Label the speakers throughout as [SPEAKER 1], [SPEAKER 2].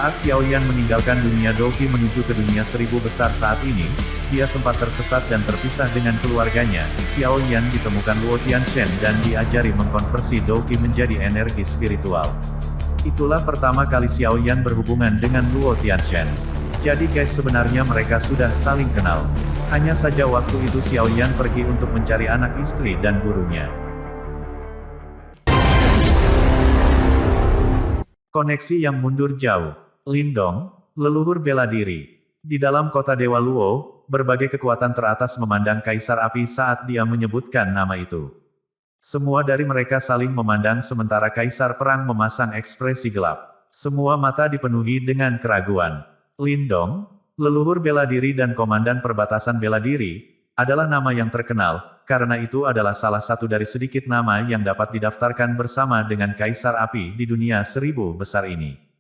[SPEAKER 1] Saat Xiaoyan meninggalkan dunia Douqi menuju ke dunia seribu besar saat ini, dia sempat tersesat dan terpisah dengan keluarganya. Xiaoyan ditemukan Luo Tianshen dan diajari mengkonversi Douqi menjadi energi spiritual. Itulah pertama kali Xiaoyan berhubungan dengan Luo Tianshen. Jadi guys, sebenarnya mereka sudah saling kenal. Hanya saja waktu itu Xiaoyan pergi untuk mencari anak istri dan gurunya. Koneksi yang mundur jauh. Lindong, leluhur bela diri. Di dalam kota Dewa Luo, berbagai kekuatan teratas memandang Kaisar Api saat dia menyebutkan nama itu. Semua dari mereka saling memandang sementara Kaisar Perang memasang ekspresi gelap. Semua mata dipenuhi dengan keraguan. Lindong, leluhur bela diri dan komandan perbatasan bela diri, adalah nama yang terkenal, karena itu adalah salah satu dari sedikit nama yang dapat didaftarkan bersama dengan Kaisar Api di dunia seribu besar ini.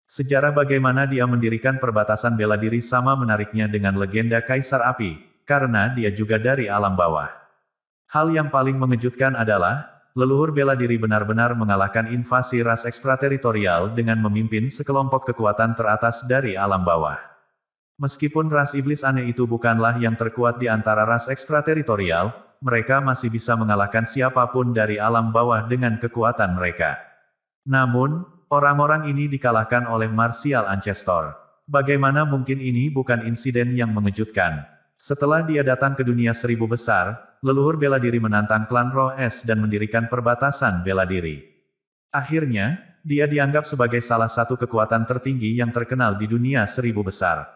[SPEAKER 1] Sejarah bagaimana dia mendirikan perbatasan bela diri sama menariknya dengan legenda Kaisar Api, karena dia juga dari alam bawah. Hal yang paling mengejutkan adalah, leluhur bela diri benar-benar mengalahkan invasi ras ekstrateritorial dengan memimpin sekelompok kekuatan teratas dari alam bawah. Meskipun ras iblis aneh itu bukanlah yang terkuat di antara ras ekstrateritorial, mereka masih bisa mengalahkan siapapun dari alam bawah dengan kekuatan mereka. Namun, orang-orang ini dikalahkan oleh Martial Ancestor. Bagaimana mungkin ini bukan insiden yang mengejutkan? Setelah dia datang ke dunia seribu besar, leluhur bela diri menantang klan Roh Es dan mendirikan perbatasan bela diri. Akhirnya, dia dianggap sebagai salah satu kekuatan tertinggi yang terkenal di dunia seribu besar.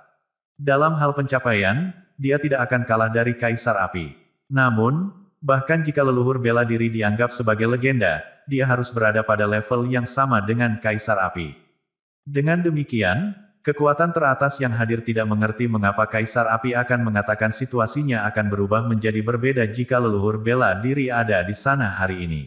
[SPEAKER 1] Dalam hal pencapaian, dia tidak akan kalah dari Kaisar Api. Namun, bahkan jika leluhur bela diri dianggap sebagai legenda, dia harus berada pada level yang sama dengan Kaisar Api. Dengan demikian, kekuatan teratas yang hadir tidak mengerti mengapa Kaisar Api akan mengatakan situasinya akan berubah menjadi berbeda jika leluhur bela diri ada di sana hari ini.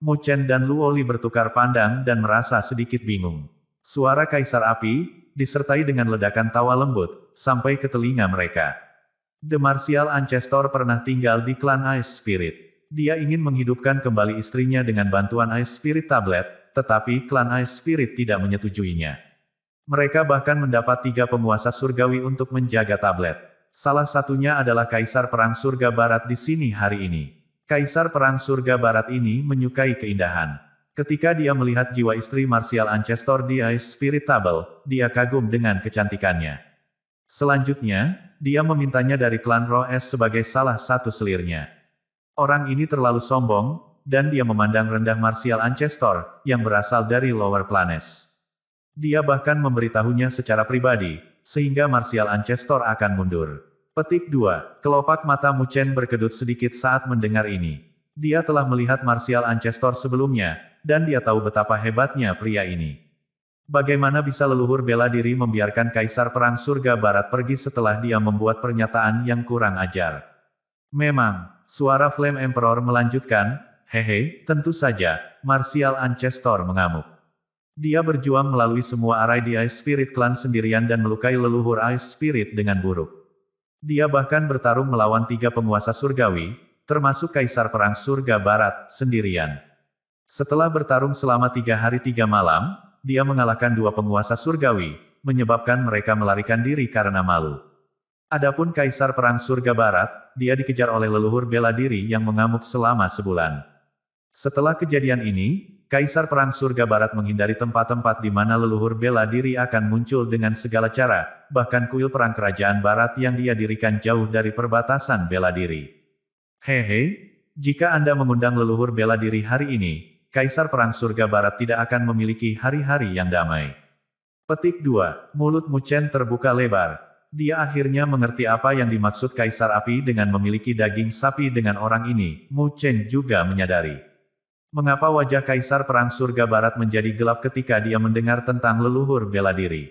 [SPEAKER 1] Mu Chen dan Luo Li bertukar pandang dan merasa sedikit bingung. Suara Kaisar Api, disertai dengan ledakan tawa lembut, sampai ke telinga mereka. The Martial Ancestor pernah tinggal di klan Ice Spirit. Dia ingin menghidupkan kembali istrinya dengan bantuan Ice Spirit Tablet, tetapi klan Ice Spirit tidak menyetujuinya. Mereka bahkan mendapat 3 penguasa surgawi untuk menjaga tablet. Salah satunya adalah Kaisar Perang Surga Barat di sini hari ini. Kaisar Perang Surga Barat ini menyukai keindahan. Ketika dia melihat jiwa istri Martial Ancestor di Ice Spirit Table, dia kagum dengan kecantikannya. Selanjutnya, dia memintanya dari klan Roh Es sebagai salah satu selirnya. Orang ini terlalu sombong, dan dia memandang rendah Martial Ancestor, yang berasal dari Lower Planes. Dia bahkan memberitahunya secara pribadi, sehingga Martial Ancestor akan mundur. Petik 2. Kelopak mata Mu Chen berkedut sedikit saat mendengar ini. Dia telah melihat Martial Ancestor sebelumnya, dan dia tahu betapa hebatnya pria ini. Bagaimana bisa leluhur bela diri membiarkan Kaisar Perang Surga Barat pergi setelah dia membuat pernyataan yang kurang ajar? Memang, suara Flame Emperor melanjutkan, hehe, tentu saja, Martial Ancestor mengamuk. Dia berjuang melalui semua arai di Ice Spirit Clan sendirian dan melukai leluhur Ice Spirit dengan buruk. Dia bahkan bertarung melawan 3 penguasa surgawi, termasuk Kaisar Perang Surga Barat, sendirian. Setelah bertarung selama 3 hari 3 malam, dia mengalahkan 2 penguasa surgawi, menyebabkan mereka melarikan diri karena malu. Adapun Kaisar Perang Surga Barat, dia dikejar oleh leluhur bela diri yang mengamuk selama sebulan. Setelah kejadian ini, Kaisar Perang Surga Barat menghindari tempat-tempat di mana leluhur bela diri akan muncul dengan segala cara, bahkan kuil perang kerajaan Barat yang dia dirikan jauh dari perbatasan bela diri. Hehe, jika Anda mengundang leluhur bela diri hari ini, Kaisar Perang Surga Barat tidak akan memiliki hari-hari yang damai. Petik 2. Mulut Mu Chen terbuka lebar. Dia akhirnya mengerti apa yang dimaksud Kaisar Api dengan memiliki daging sapi dengan orang ini. Mu Chen juga menyadari mengapa wajah Kaisar Perang Surga Barat menjadi gelap ketika dia mendengar tentang leluhur bela diri.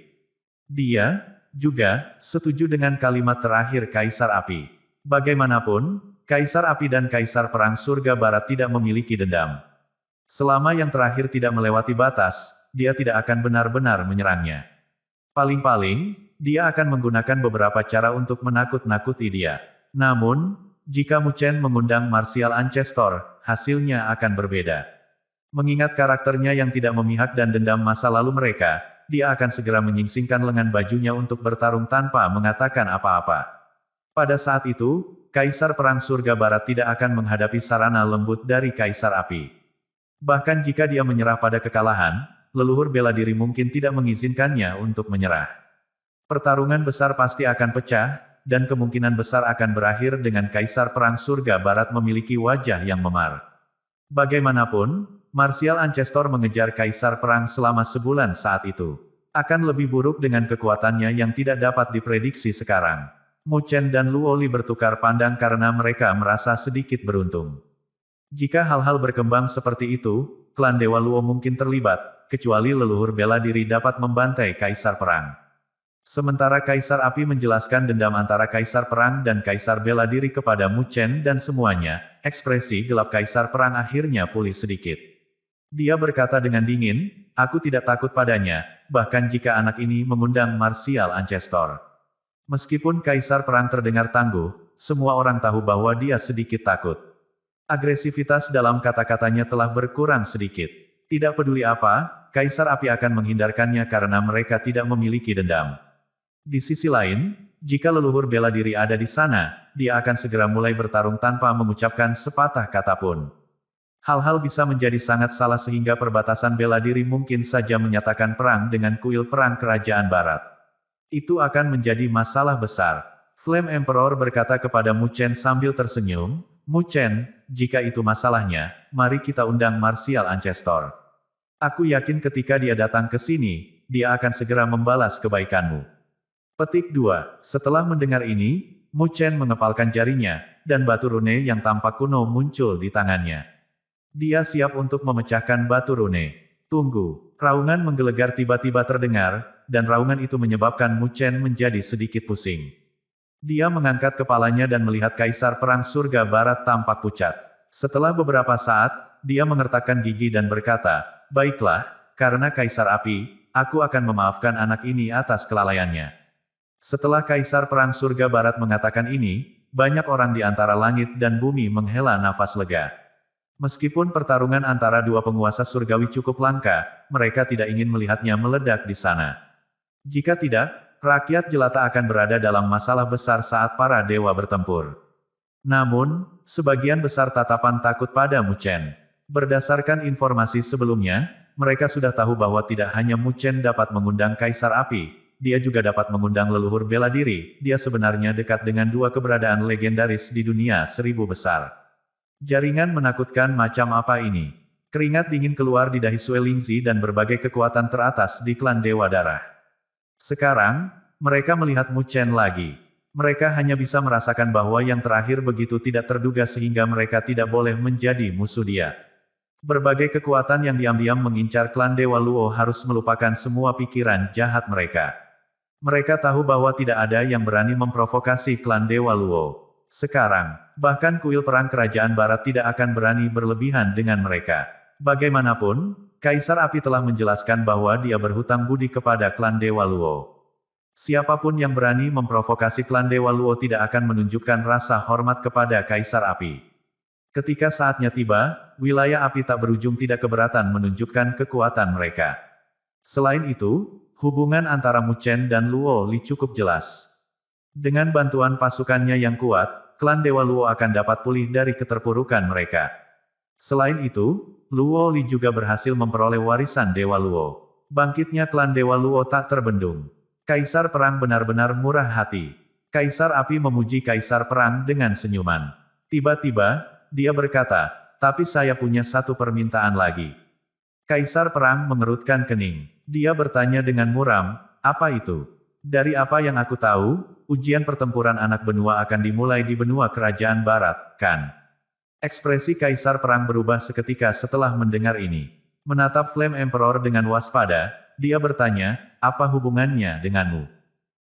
[SPEAKER 1] Dia juga setuju dengan kalimat terakhir Kaisar Api. Bagaimanapun, Kaisar Api dan Kaisar Perang Surga Barat tidak memiliki dendam. Selama yang terakhir tidak melewati batas, dia tidak akan benar-benar menyerangnya. Paling-paling, dia akan menggunakan beberapa cara untuk menakut-nakuti dia. Namun, jika Mu Chen mengundang Martial Ancestor, hasilnya akan berbeda. Mengingat karakternya yang tidak memihak dan dendam masa lalu mereka, dia akan segera menyingsingkan lengan bajunya untuk bertarung tanpa mengatakan apa-apa. Pada saat itu, Kaisar Perang Surga Barat tidak akan menghadapi sarana lembut dari Kaisar Api. Bahkan jika dia menyerah pada kekalahan, leluhur bela diri mungkin tidak mengizinkannya untuk menyerah. Pertarungan besar pasti akan pecah, dan kemungkinan besar akan berakhir dengan Kaisar Perang Surga Barat memiliki wajah yang memar. Bagaimanapun, Martial Ancestor mengejar Kaisar Perang selama sebulan saat itu. Akan lebih buruk dengan kekuatannya yang tidak dapat diprediksi sekarang. Mu Chen dan Luo Li bertukar pandang karena mereka merasa sedikit beruntung. Jika hal-hal berkembang seperti itu, klan Dewa Luo mungkin terlibat, kecuali leluhur bela diri dapat membantai Kaisar Perang. Sementara Kaisar Api menjelaskan dendam antara Kaisar Perang dan Kaisar Bela Diri kepada Mu Chen dan semuanya, ekspresi gelap Kaisar Perang akhirnya pulih sedikit. Dia berkata dengan dingin, aku tidak takut padanya, bahkan jika anak ini mengundang Martial Ancestor. Meskipun Kaisar Perang terdengar tangguh, semua orang tahu bahwa dia sedikit takut. Agresivitas dalam kata-katanya telah berkurang sedikit. Tidak peduli apa, Kaisar Api akan menghindarkannya karena mereka tidak memiliki dendam. Di sisi lain, jika leluhur bela diri ada di sana, dia akan segera mulai bertarung tanpa mengucapkan sepatah kata pun. Hal-hal bisa menjadi sangat salah sehingga perbatasan bela diri mungkin saja menyatakan perang dengan kuil perang kerajaan barat. Itu akan menjadi masalah besar. Flame Emperor berkata kepada Mu Chen sambil tersenyum, Mu Chen, jika itu masalahnya, mari kita undang Martial Ancestor. Aku yakin ketika dia datang ke sini, dia akan segera membalas kebaikanmu. Petik 2. Setelah mendengar ini, Mu Chen mengepalkan jarinya, dan batu rune yang tampak kuno muncul di tangannya. Dia siap untuk memecahkan batu rune. Tunggu. Raungan menggelegar tiba-tiba terdengar, dan raungan itu menyebabkan Mu Chen menjadi sedikit pusing. Dia mengangkat kepalanya dan melihat Kaisar Perang Surga Barat tampak pucat. Setelah beberapa saat, dia mengertakkan gigi dan berkata, baiklah, karena Kaisar Api, aku akan memaafkan anak ini atas kelalaiannya. Setelah Kaisar Perang Surga Barat mengatakan ini, banyak orang di antara langit dan bumi menghela nafas lega. Meskipun pertarungan antara dua penguasa surgawi cukup langka, mereka tidak ingin melihatnya meledak di sana. Jika tidak, rakyat jelata akan berada dalam masalah besar saat para dewa bertempur. Namun, sebagian besar tatapan takut pada Mu Chen. Berdasarkan informasi sebelumnya, mereka sudah tahu bahwa tidak hanya Mu Chen dapat mengundang Kaisar Api, dia juga dapat mengundang leluhur bela diri, dia sebenarnya dekat dengan dua keberadaan legendaris di dunia seribu besar. Jaringan menakutkan macam apa ini? Keringat dingin keluar di dahi Sue Lingzi dan berbagai kekuatan teratas di klan Dewa Darah. Sekarang, mereka melihat Mu Chen lagi. Mereka hanya bisa merasakan bahwa yang terakhir begitu tidak terduga sehingga mereka tidak boleh menjadi musuh dia. Berbagai kekuatan yang diam-diam mengincar klan Dewa Luo harus melupakan semua pikiran jahat mereka. Mereka tahu bahwa tidak ada yang berani memprovokasi klan Dewa Luo. Sekarang, bahkan kuil perang kerajaan barat tidak akan berani berlebihan dengan mereka. Bagaimanapun, Kaisar Api telah menjelaskan bahwa dia berhutang budi kepada klan Dewa Luo. Siapapun yang berani memprovokasi klan Dewa Luo tidak akan menunjukkan rasa hormat kepada Kaisar Api. Ketika saatnya tiba, wilayah api tak berujung tidak keberatan menunjukkan kekuatan mereka. Selain itu, hubungan antara Mu Chen dan Luo Li cukup jelas. Dengan bantuan pasukannya yang kuat, klan Dewa Luo akan dapat pulih dari keterpurukan mereka. Selain itu, Luo Li juga berhasil memperoleh warisan Dewa Luo. Bangkitnya klan Dewa Luo tak terbendung. Kaisar Perang benar-benar murah hati. Kaisar Api memuji Kaisar Perang dengan senyuman. Tiba-tiba, dia berkata, tapi saya punya satu permintaan lagi. Kaisar Perang mengerutkan kening. Dia bertanya dengan muram, apa itu? Dari apa yang aku tahu, ujian pertempuran anak benua akan dimulai di benua kerajaan barat, kan? Ekspresi Kaisar Perang berubah seketika setelah mendengar ini. Menatap Flame Emperor dengan waspada, dia bertanya, apa hubungannya denganmu?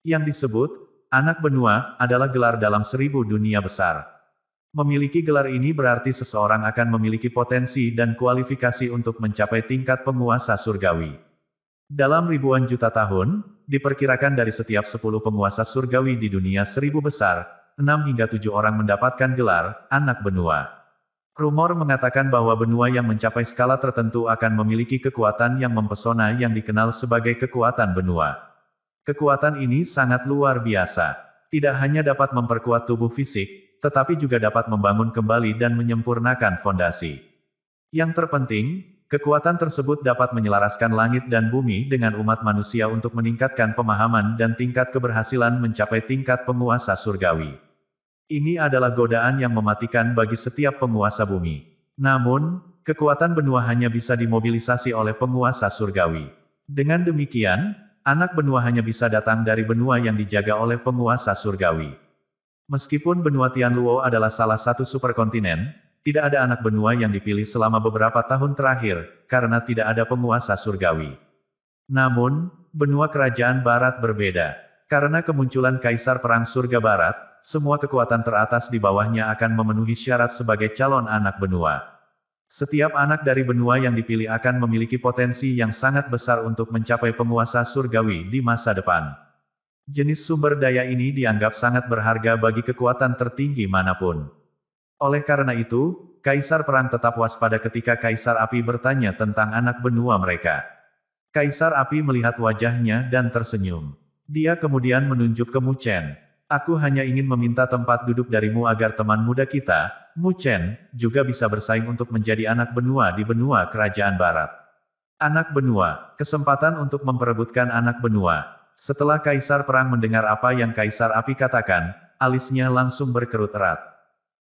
[SPEAKER 1] Yang disebut, anak benua, adalah gelar dalam 1000 dunia besar. Memiliki gelar ini berarti seseorang akan memiliki potensi dan kualifikasi untuk mencapai tingkat penguasa surgawi. Dalam ribuan juta tahun, diperkirakan dari setiap 10 penguasa surgawi di dunia 1000 besar, 6 hingga 7 orang mendapatkan gelar, anak benua. Rumor mengatakan bahwa benua yang mencapai skala tertentu akan memiliki kekuatan yang mempesona yang dikenal sebagai kekuatan benua. Kekuatan ini sangat luar biasa. Tidak hanya dapat memperkuat tubuh fisik, tetapi juga dapat membangun kembali dan menyempurnakan fondasi. Yang terpenting, kekuatan tersebut dapat menyelaraskan langit dan bumi dengan umat manusia untuk meningkatkan pemahaman dan tingkat keberhasilan mencapai tingkat penguasa surgawi. Ini adalah godaan yang mematikan bagi setiap penguasa bumi. Namun, kekuatan benua hanya bisa dimobilisasi oleh penguasa surgawi. Dengan demikian, anak benua hanya bisa datang dari benua yang dijaga oleh penguasa surgawi. Meskipun benua Tianluo adalah salah satu superkontinen, tidak ada anak benua yang dipilih selama beberapa tahun terakhir, karena tidak ada penguasa surgawi. Namun, benua kerajaan barat berbeda. Karena kemunculan Kaisar Perang Surga Barat, semua kekuatan teratas di bawahnya akan memenuhi syarat sebagai calon anak benua. Setiap anak dari benua yang dipilih akan memiliki potensi yang sangat besar untuk mencapai penguasa surgawi di masa depan. Jenis sumber daya ini dianggap sangat berharga bagi kekuatan tertinggi manapun. Oleh karena itu, Kaisar Perang tetap waspada ketika Kaisar Api bertanya tentang anak benua mereka. Kaisar Api melihat wajahnya dan tersenyum. Dia kemudian menunjuk ke Mu Chen. Aku hanya ingin meminta tempat duduk darimu agar teman muda kita, Mu Chen, juga bisa bersaing untuk menjadi anak benua di benua kerajaan barat. Anak benua, kesempatan untuk memperebutkan anak benua. Setelah Kaisar Perang mendengar apa yang Kaisar Api katakan, alisnya langsung berkerut erat.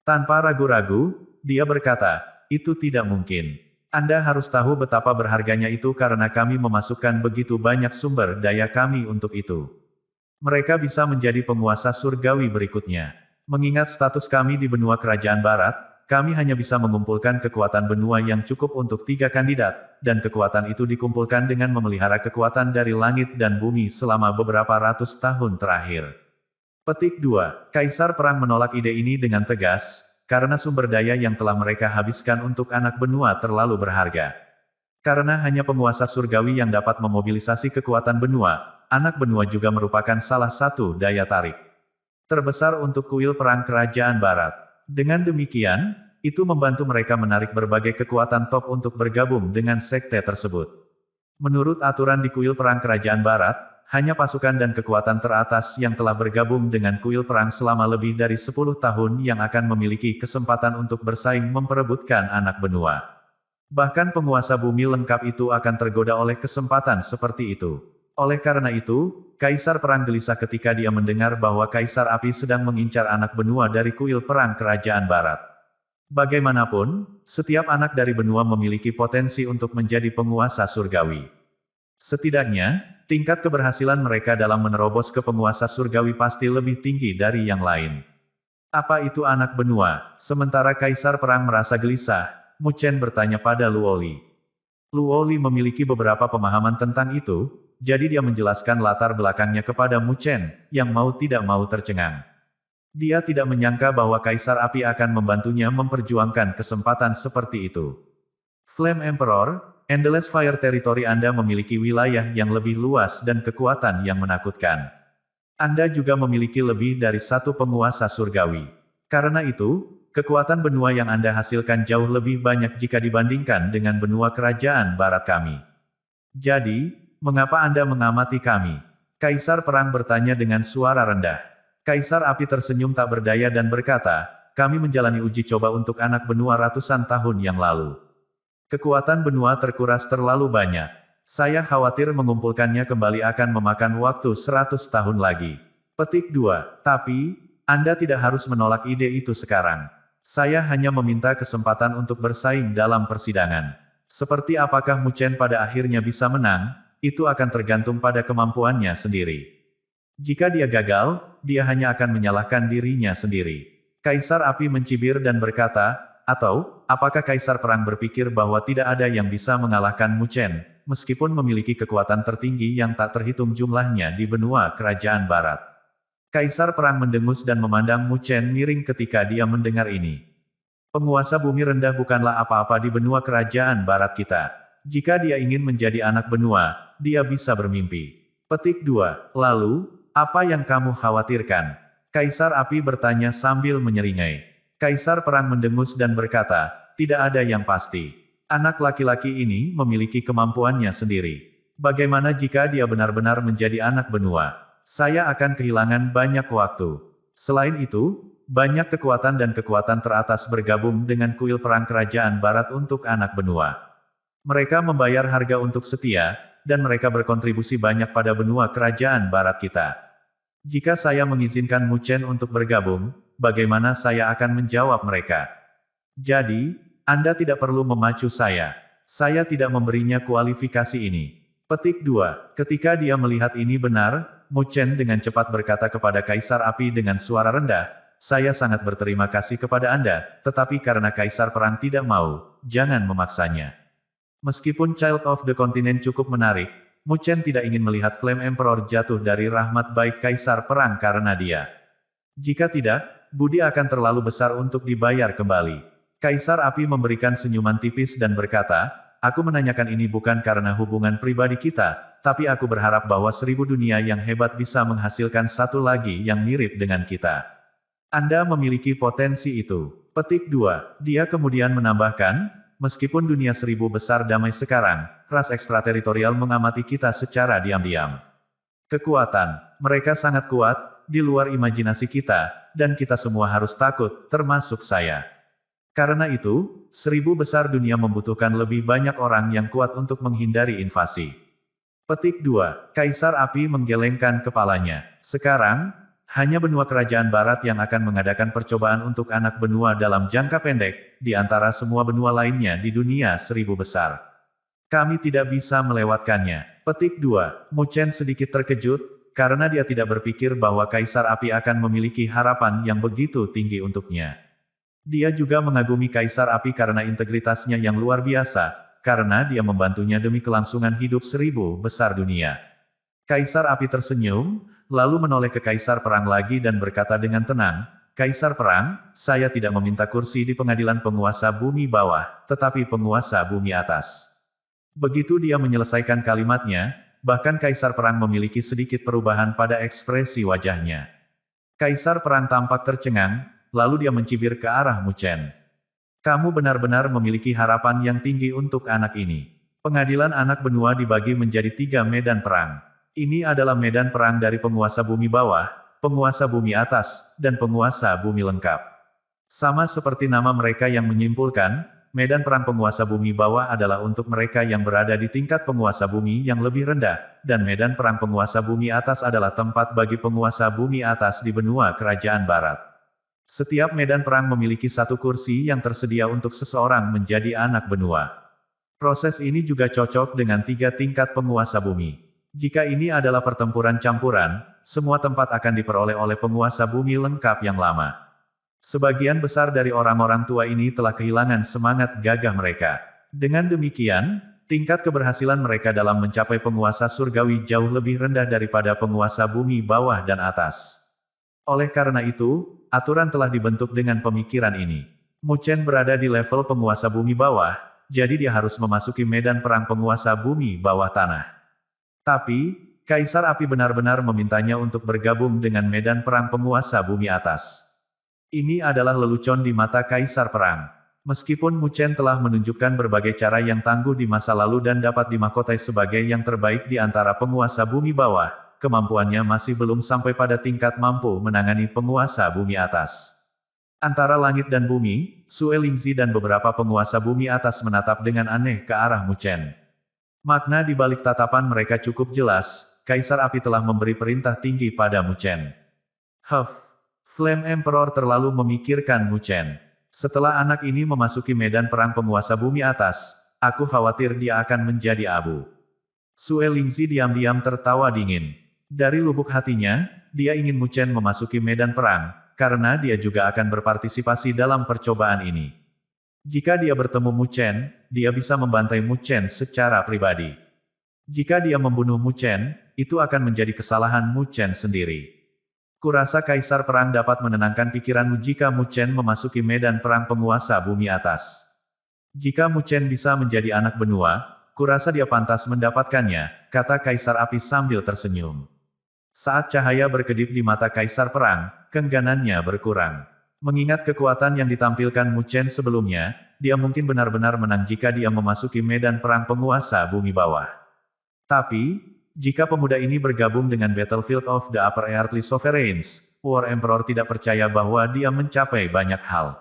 [SPEAKER 1] Tanpa ragu-ragu, dia berkata, itu tidak mungkin. Anda harus tahu betapa berharganya itu karena kami memasukkan begitu banyak sumber daya kami untuk itu. Mereka bisa menjadi penguasa surgawi berikutnya. Mengingat status kami di benua kerajaan barat, kami hanya bisa mengumpulkan kekuatan benua yang cukup untuk 3 kandidat, dan kekuatan itu dikumpulkan dengan memelihara kekuatan dari langit dan bumi selama beberapa ratus tahun terakhir. Petik 2. Kaisar Perang menolak ide ini dengan tegas, karena sumber daya yang telah mereka habiskan untuk anak benua terlalu berharga. Karena hanya penguasa surgawi yang dapat memobilisasi kekuatan benua, anak benua juga merupakan salah satu daya tarik terbesar untuk kuil perang kerajaan barat. Dengan demikian, itu membantu mereka menarik berbagai kekuatan top untuk bergabung dengan sekte tersebut. Menurut aturan di kuil perang kerajaan barat, hanya pasukan dan kekuatan teratas yang telah bergabung dengan kuil perang selama lebih dari 10 tahun yang akan memiliki kesempatan untuk bersaing memperebutkan anak benua. Bahkan penguasa bumi lengkap itu akan tergoda oleh kesempatan seperti itu. Oleh karena itu, Kaisar Perang gelisah ketika dia mendengar bahwa Kaisar Api sedang mengincar anak benua dari kuil perang kerajaan barat. Bagaimanapun, setiap anak dari benua memiliki potensi untuk menjadi penguasa surgawi. Setidaknya, tingkat keberhasilan mereka dalam menerobos ke penguasa surgawi pasti lebih tinggi dari yang lain. Apa itu anak benua? Sementara Kaisar Perang merasa gelisah, Mu Chen bertanya pada Luoli. Luoli memiliki beberapa pemahaman tentang itu, jadi dia menjelaskan latar belakangnya kepada Mu Chen, yang mau tidak mau tercengang. Dia tidak menyangka bahwa Kaisar Api akan membantunya memperjuangkan kesempatan seperti itu. Flame Emperor, Endless Fire Territory Anda memiliki wilayah yang lebih luas dan kekuatan yang menakutkan. Anda juga memiliki lebih dari satu penguasa surgawi. Karena itu, kekuatan benua yang Anda hasilkan jauh lebih banyak jika dibandingkan dengan benua kerajaan barat kami. Jadi, mengapa Anda mengamati kami? Kaisar Perang bertanya dengan suara rendah. Kaisar Api tersenyum tak berdaya dan berkata, kami menjalani uji coba untuk anak benua ratusan tahun yang lalu. Kekuatan benua terkuras terlalu banyak. Saya khawatir mengumpulkannya kembali akan memakan waktu 100 tahun lagi. Petik 2. Tapi, Anda tidak harus menolak ide itu sekarang. Saya hanya meminta kesempatan untuk bersaing dalam persidangan. Seperti apakah Mu Chen pada akhirnya bisa menang, itu akan tergantung pada kemampuannya sendiri. Jika dia gagal, dia hanya akan menyalahkan dirinya sendiri. Kaisar Api mencibir dan berkata, atau, apakah Kaisar Perang berpikir bahwa tidak ada yang bisa mengalahkan Mu Chen, meskipun memiliki kekuatan tertinggi yang tak terhitung jumlahnya di benua kerajaan barat? Kaisar Perang mendengus dan memandang Mu Chen miring ketika dia mendengar ini. Penguasa bumi rendah bukanlah apa-apa di benua kerajaan barat kita. Jika dia ingin menjadi anak benua, dia bisa bermimpi. Petik 2. Lalu, apa yang kamu khawatirkan? Kaisar Api bertanya sambil menyeringai. Kaisar Perang mendengus dan berkata, tidak ada yang pasti. Anak laki-laki ini memiliki kemampuannya sendiri. Bagaimana jika dia benar-benar menjadi anak benua? Saya akan kehilangan banyak waktu. Selain itu, banyak kekuatan dan kekuatan teratas bergabung dengan kuil perang kerajaan barat untuk anak benua. Mereka membayar harga untuk setia, dan mereka berkontribusi banyak pada benua kerajaan barat kita. Jika saya mengizinkan Mu Chen untuk bergabung, bagaimana saya akan menjawab mereka? Jadi, Anda tidak perlu memacu saya. Saya tidak memberinya kualifikasi ini. Petik 2. Ketika dia melihat ini benar, Mu Chen dengan cepat berkata kepada Kaisar Api dengan suara rendah, "Saya sangat berterima kasih kepada Anda, tetapi karena Kaisar Perang tidak mau, jangan memaksanya." Meskipun Child of the Continent cukup menarik, Mu Chen tidak ingin melihat Flame Emperor jatuh dari rahmat baik Kaisar Perang karena dia. Jika tidak, budi akan terlalu besar untuk dibayar kembali. Kaisar Api memberikan senyuman tipis dan berkata, "Aku menanyakan ini bukan karena hubungan pribadi kita, tapi aku berharap bahwa 1000 dunia yang hebat bisa menghasilkan satu lagi yang mirip dengan kita. Anda memiliki potensi itu." Petik 2. Dia kemudian menambahkan, "Meskipun dunia 1000 besar damai sekarang, ras ekstrateritorial mengamati kita secara diam-diam. Kekuatan mereka sangat kuat, di luar imajinasi kita, dan kita semua harus takut, termasuk saya. Karena itu, 1000 besar dunia membutuhkan lebih banyak orang yang kuat untuk menghindari invasi." Petik 2. Kaisar Api menggelengkan kepalanya. Sekarang, hanya benua kerajaan barat yang akan mengadakan percobaan untuk anak benua dalam jangka pendek, di antara semua benua lainnya di dunia 1000 besar. Kami tidak bisa melewatkannya. Petik 2. Mu Chen sedikit terkejut, karena dia tidak berpikir bahwa Kaisar Api akan memiliki harapan yang begitu tinggi untuknya. Dia juga mengagumi Kaisar Api karena integritasnya yang luar biasa, karena dia membantunya demi kelangsungan hidup 1000 besar dunia. Kaisar Api tersenyum, lalu menoleh ke Kaisar Perang lagi dan berkata dengan tenang, "Kaisar Perang, saya tidak meminta kursi di pengadilan penguasa bumi bawah, tetapi penguasa bumi atas." Begitu dia menyelesaikan kalimatnya, bahkan Kaisar Perang memiliki sedikit perubahan pada ekspresi wajahnya. Kaisar Perang tampak tercengang, lalu dia mencibir ke arah Mu Chen. "Kamu benar-benar memiliki harapan yang tinggi untuk anak ini." Pengadilan anak benua dibagi menjadi 3 medan perang. Ini adalah medan perang dari penguasa bumi bawah, penguasa bumi atas, dan penguasa bumi lengkap. Sama seperti nama mereka yang menyimpulkan, medan perang penguasa bumi bawah adalah untuk mereka yang berada di tingkat penguasa bumi yang lebih rendah, dan medan perang penguasa bumi atas adalah tempat bagi penguasa bumi atas di benua kerajaan barat. Setiap medan perang memiliki satu kursi yang tersedia untuk seseorang menjadi anak benua. Proses ini juga cocok dengan 3 tingkat penguasa bumi. Jika ini adalah pertempuran campuran, semua tempat akan diperoleh oleh penguasa bumi lengkap yang lama. Sebagian besar dari orang-orang tua ini telah kehilangan semangat gagah mereka. Dengan demikian, tingkat keberhasilan mereka dalam mencapai penguasa surgawi jauh lebih rendah daripada penguasa bumi bawah dan atas. Oleh karena itu, aturan telah dibentuk dengan pemikiran ini. Mu Chen berada di level penguasa bumi bawah, jadi dia harus memasuki medan perang penguasa bumi bawah tanah. Tapi, Kaisar Api benar-benar memintanya untuk bergabung dengan medan perang penguasa bumi atas. Ini adalah lelucon di mata Kaisar Perang. Meskipun Mu Chen telah menunjukkan berbagai cara yang tangguh di masa lalu dan dapat dimahkotai sebagai yang terbaik di antara penguasa bumi bawah, kemampuannya masih belum sampai pada tingkat mampu menangani penguasa bumi atas. Antara langit dan bumi, Sue Lingzi dan beberapa penguasa bumi atas menatap dengan aneh ke arah Mu Chen. Makna di balik tatapan mereka cukup jelas, Kaisar Api telah memberi perintah tinggi pada Mu Chen. Flame Emperor terlalu memikirkan Mu Chen. Setelah anak ini memasuki medan perang penguasa bumi atas, aku khawatir dia akan menjadi abu. Sue Lingzi diam-diam tertawa dingin. Dari lubuk hatinya, dia ingin Mu Chen memasuki medan perang, karena dia juga akan berpartisipasi dalam percobaan ini. Jika dia bertemu Mu Chen, dia bisa membantai Mu Chen secara pribadi. Jika dia membunuh Mu Chen, itu akan menjadi kesalahan Mu Chen sendiri. Kurasa Kaisar Perang dapat menenangkan pikiranmu jika Mu Chen memasuki medan perang penguasa bumi atas. Jika Mu Chen bisa menjadi anak benua, kurasa dia pantas mendapatkannya, kata Kaisar Api sambil tersenyum. Saat cahaya berkedip di mata Kaisar Perang, kengganannya berkurang. Mengingat kekuatan yang ditampilkan Mu Chen sebelumnya, dia mungkin benar-benar menang jika dia memasuki medan perang penguasa bumi bawah. Tapi, jika pemuda ini bergabung dengan Battlefield of the Upper Earthly Sovereigns, War Emperor tidak percaya bahwa dia mencapai banyak hal.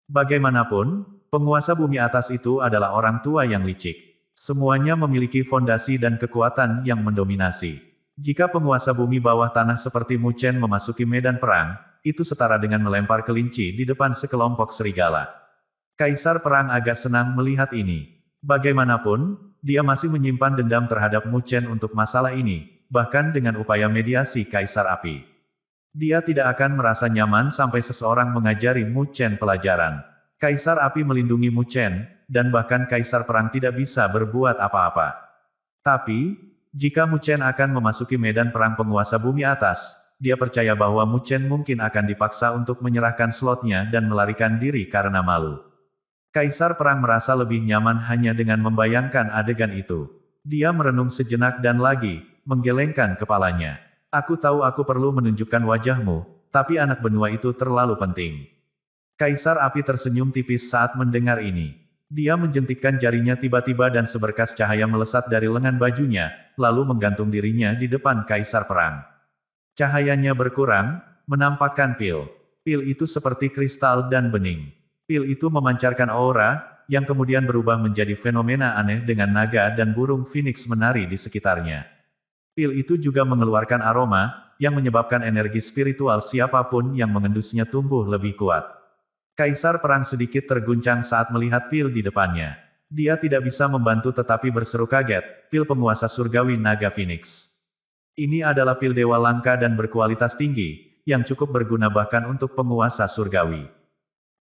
[SPEAKER 1] Bagaimanapun, penguasa bumi atas itu adalah orang tua yang licik. Semuanya memiliki fondasi dan kekuatan yang mendominasi. Jika penguasa bumi bawah tanah seperti Mu Chen memasuki medan perang, itu setara dengan melempar kelinci di depan sekelompok serigala. Kaisar perang agak senang melihat ini. Bagaimanapun, dia masih menyimpan dendam terhadap Mu Chen untuk masalah ini, bahkan dengan upaya mediasi Kaisar Api. Dia tidak akan merasa nyaman sampai seseorang mengajari Mu Chen pelajaran. Kaisar Api melindungi Mu Chen, dan bahkan Kaisar Perang tidak bisa berbuat apa-apa. Tapi, jika Mu Chen akan memasuki medan perang penguasa bumi atas, dia percaya bahwa Mu Chen mungkin akan dipaksa untuk menyerahkan slotnya dan melarikan diri karena malu. Kaisar Perang merasa lebih nyaman hanya dengan membayangkan adegan itu. Dia merenung sejenak dan lagi, menggelengkan kepalanya. Aku tahu aku perlu menunjukkan wajahmu, tapi anak benua itu terlalu penting. Kaisar Api tersenyum tipis saat mendengar ini. Dia menjentikkan jarinya tiba-tiba dan seberkas cahaya melesat dari lengan bajunya, lalu menggantung dirinya di depan Kaisar Perang. Cahayanya berkurang, menampakkan pil. Pil itu seperti kristal dan bening. Pil itu memancarkan aura, yang kemudian berubah menjadi fenomena aneh dengan naga dan burung phoenix menari di sekitarnya. Pil itu juga mengeluarkan aroma, yang menyebabkan energi spiritual siapapun yang mengendusnya tumbuh lebih kuat. Kaisar Perang sedikit terguncang saat melihat pil di depannya. Dia tidak bisa membantu tetapi berseru kaget, pil penguasa surgawi naga phoenix. Ini adalah pil dewa langka dan berkualitas tinggi, yang cukup berguna bahkan untuk penguasa surgawi.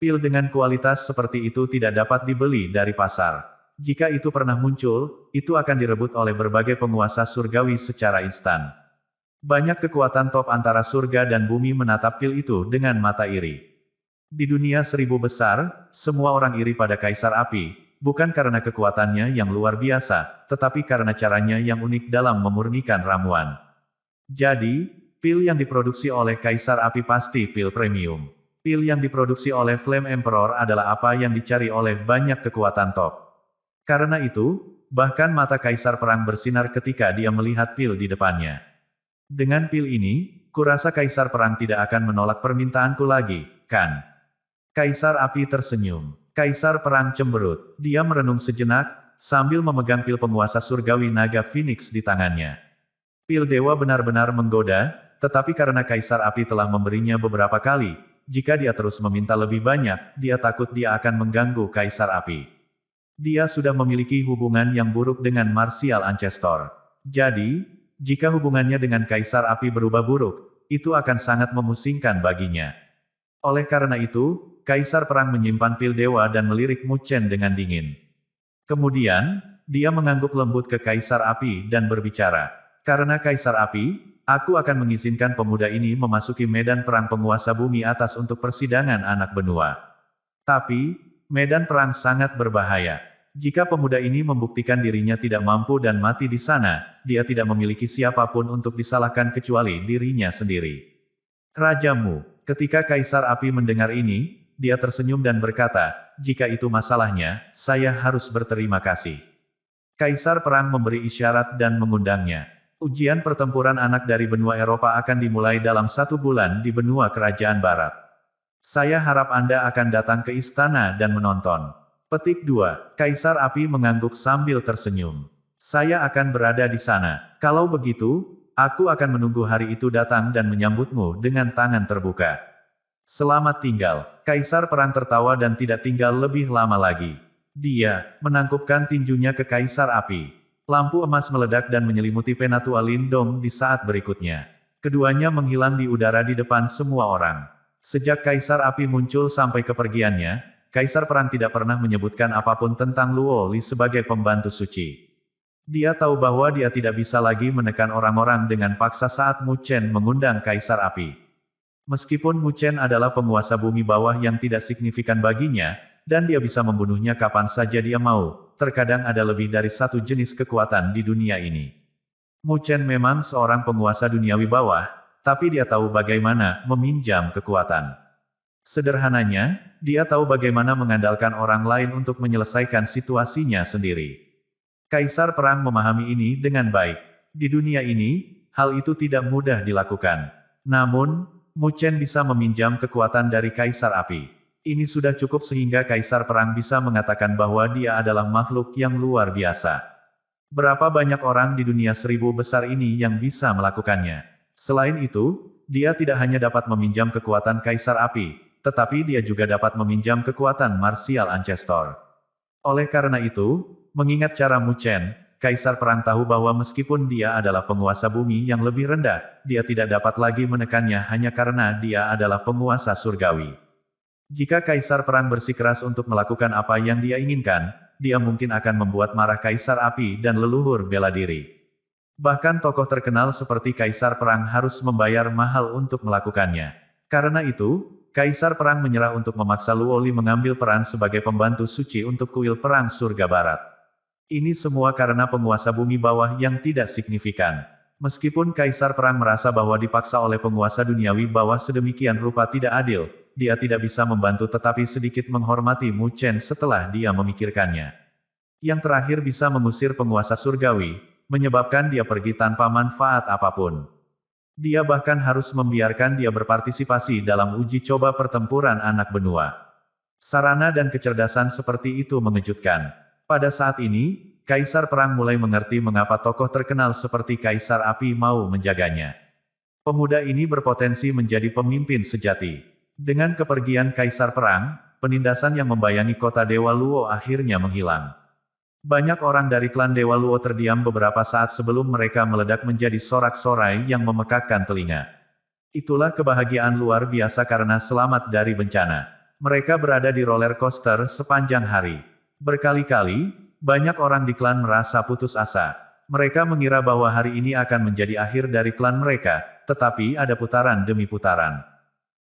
[SPEAKER 1] Pil dengan kualitas seperti itu tidak dapat dibeli dari pasar. Jika itu pernah muncul, itu akan direbut oleh berbagai penguasa surgawi secara instan. Banyak kekuatan top antara surga dan bumi menatap pil itu dengan mata iri. Di dunia seribu besar, semua orang iri pada Kaisar Api, bukan karena kekuatannya yang luar biasa, tetapi karena caranya yang unik dalam memurnikan ramuan. Jadi, pil yang diproduksi oleh Kaisar Api pasti pil premium. Pil yang diproduksi oleh Flame Emperor adalah apa yang dicari oleh banyak kekuatan top. Karena itu, bahkan mata Kaisar Perang bersinar ketika dia melihat pil di depannya. Dengan pil ini, kurasa Kaisar Perang tidak akan menolak permintaanku lagi, kan? Kaisar Api tersenyum. Kaisar Perang cemberut. Dia merenung sejenak, sambil memegang pil penguasa surgawi naga Phoenix di tangannya. Pil dewa benar-benar menggoda, tetapi karena Kaisar Api telah memberinya beberapa kali, jika dia terus meminta lebih banyak, dia takut dia akan mengganggu Kaisar Api. Dia sudah memiliki hubungan yang buruk dengan Martial Ancestor. Jadi, jika hubungannya dengan Kaisar Api berubah buruk, itu akan sangat memusingkan baginya. Oleh karena itu, Kaisar Perang menyimpan pil dewa dan melirik Mu Chen dengan dingin. Kemudian, dia mengangguk lembut ke Kaisar Api dan berbicara. Karena Kaisar Api, aku akan mengizinkan pemuda ini memasuki medan perang penguasa bumi atas untuk persidangan anak benua. Tapi, medan perang sangat berbahaya. Jika pemuda ini membuktikan dirinya tidak mampu dan mati di sana, dia tidak memiliki siapapun untuk disalahkan kecuali dirinya sendiri. Rajamu, ketika Kaisar Api mendengar ini, dia tersenyum dan berkata, jika itu masalahnya, saya harus berterima kasih. Kaisar Perang memberi isyarat dan mengundangnya. Ujian pertempuran anak dari benua Eropa akan dimulai dalam 1 bulan di benua Kerajaan Barat. Saya harap Anda akan datang ke istana dan menonton. Petik 2. Kaisar Api mengangguk sambil tersenyum. Saya akan berada di sana. Kalau begitu, aku akan menunggu hari itu datang dan menyambutmu dengan tangan terbuka. Selamat tinggal. Kaisar Perang tertawa dan tidak tinggal lebih lama lagi. Dia menangkupkan tinjunya ke Kaisar Api. Lampu emas meledak dan menyelimuti Penatua Lindong di saat berikutnya. Keduanya menghilang di udara di depan semua orang. Sejak Kaisar Api muncul sampai kepergiannya, Kaisar Perang tidak pernah menyebutkan apapun tentang Luo Li sebagai pembantu suci. Dia tahu bahwa dia tidak bisa lagi menekan orang-orang dengan paksa saat Mu Chen mengundang Kaisar Api. Meskipun Mu Chen adalah penguasa bumi bawah yang tidak signifikan baginya, dan dia bisa membunuhnya kapan saja dia mau, terkadang ada lebih dari satu jenis kekuatan di dunia ini. Mu Chen memang seorang penguasa duniawi bawah, tapi dia tahu bagaimana meminjam kekuatan. Sederhananya, dia tahu bagaimana mengandalkan orang lain untuk menyelesaikan situasinya sendiri. Kaisar perang memahami ini dengan baik. Di dunia ini, hal itu tidak mudah dilakukan. Namun, Mu Chen bisa meminjam kekuatan dari Kaisar Api. Ini sudah cukup sehingga Kaisar Perang bisa mengatakan bahwa dia adalah makhluk yang luar biasa. Berapa banyak orang di dunia 1000 besar ini yang bisa melakukannya? Selain itu, dia tidak hanya dapat meminjam kekuatan Kaisar Api, tetapi dia juga dapat meminjam kekuatan martial ancestor. Oleh karena itu, mengingat cara Mu Chen, Kaisar Perang tahu bahwa meskipun dia adalah penguasa bumi yang lebih rendah, dia tidak dapat lagi menekannya hanya karena dia adalah penguasa surgawi. Jika Kaisar Perang bersikeras untuk melakukan apa yang dia inginkan, dia mungkin akan membuat marah Kaisar Api dan leluhur bela diri. Bahkan tokoh terkenal seperti Kaisar Perang harus membayar mahal untuk melakukannya. Karena itu, Kaisar Perang menyerah untuk memaksa Luo Li mengambil peran sebagai pembantu suci untuk kuil perang surga barat. Ini semua karena penguasa bumi bawah yang tidak signifikan. Meskipun Kaisar Perang merasa bahwa dipaksa oleh penguasa duniawi bawah sedemikian rupa tidak adil, dia tidak bisa membantu tetapi sedikit menghormati Mu Chen setelah dia memikirkannya. Yang terakhir bisa mengusir penguasa surgawi, menyebabkan dia pergi tanpa manfaat apapun. Dia bahkan harus membiarkan dia berpartisipasi dalam uji coba pertempuran anak benua. Sarana dan kecerdasan seperti itu mengejutkan. Pada saat ini, Kaisar Perang mulai mengerti mengapa tokoh terkenal seperti Kaisar Api mau menjaganya. Pemuda ini berpotensi menjadi pemimpin sejati. Dengan kepergian Kaisar Perang, penindasan yang membayangi kota Dewa Luo akhirnya menghilang. Banyak orang dari klan Dewa Luo terdiam beberapa saat sebelum mereka meledak menjadi sorak-sorai yang memekakkan telinga. Itulah kebahagiaan luar biasa karena selamat dari bencana. Mereka berada di roller coaster sepanjang hari. Berkali-kali, banyak orang di klan merasa putus asa. Mereka mengira bahwa hari ini akan menjadi akhir dari klan mereka, tetapi ada putaran demi putaran.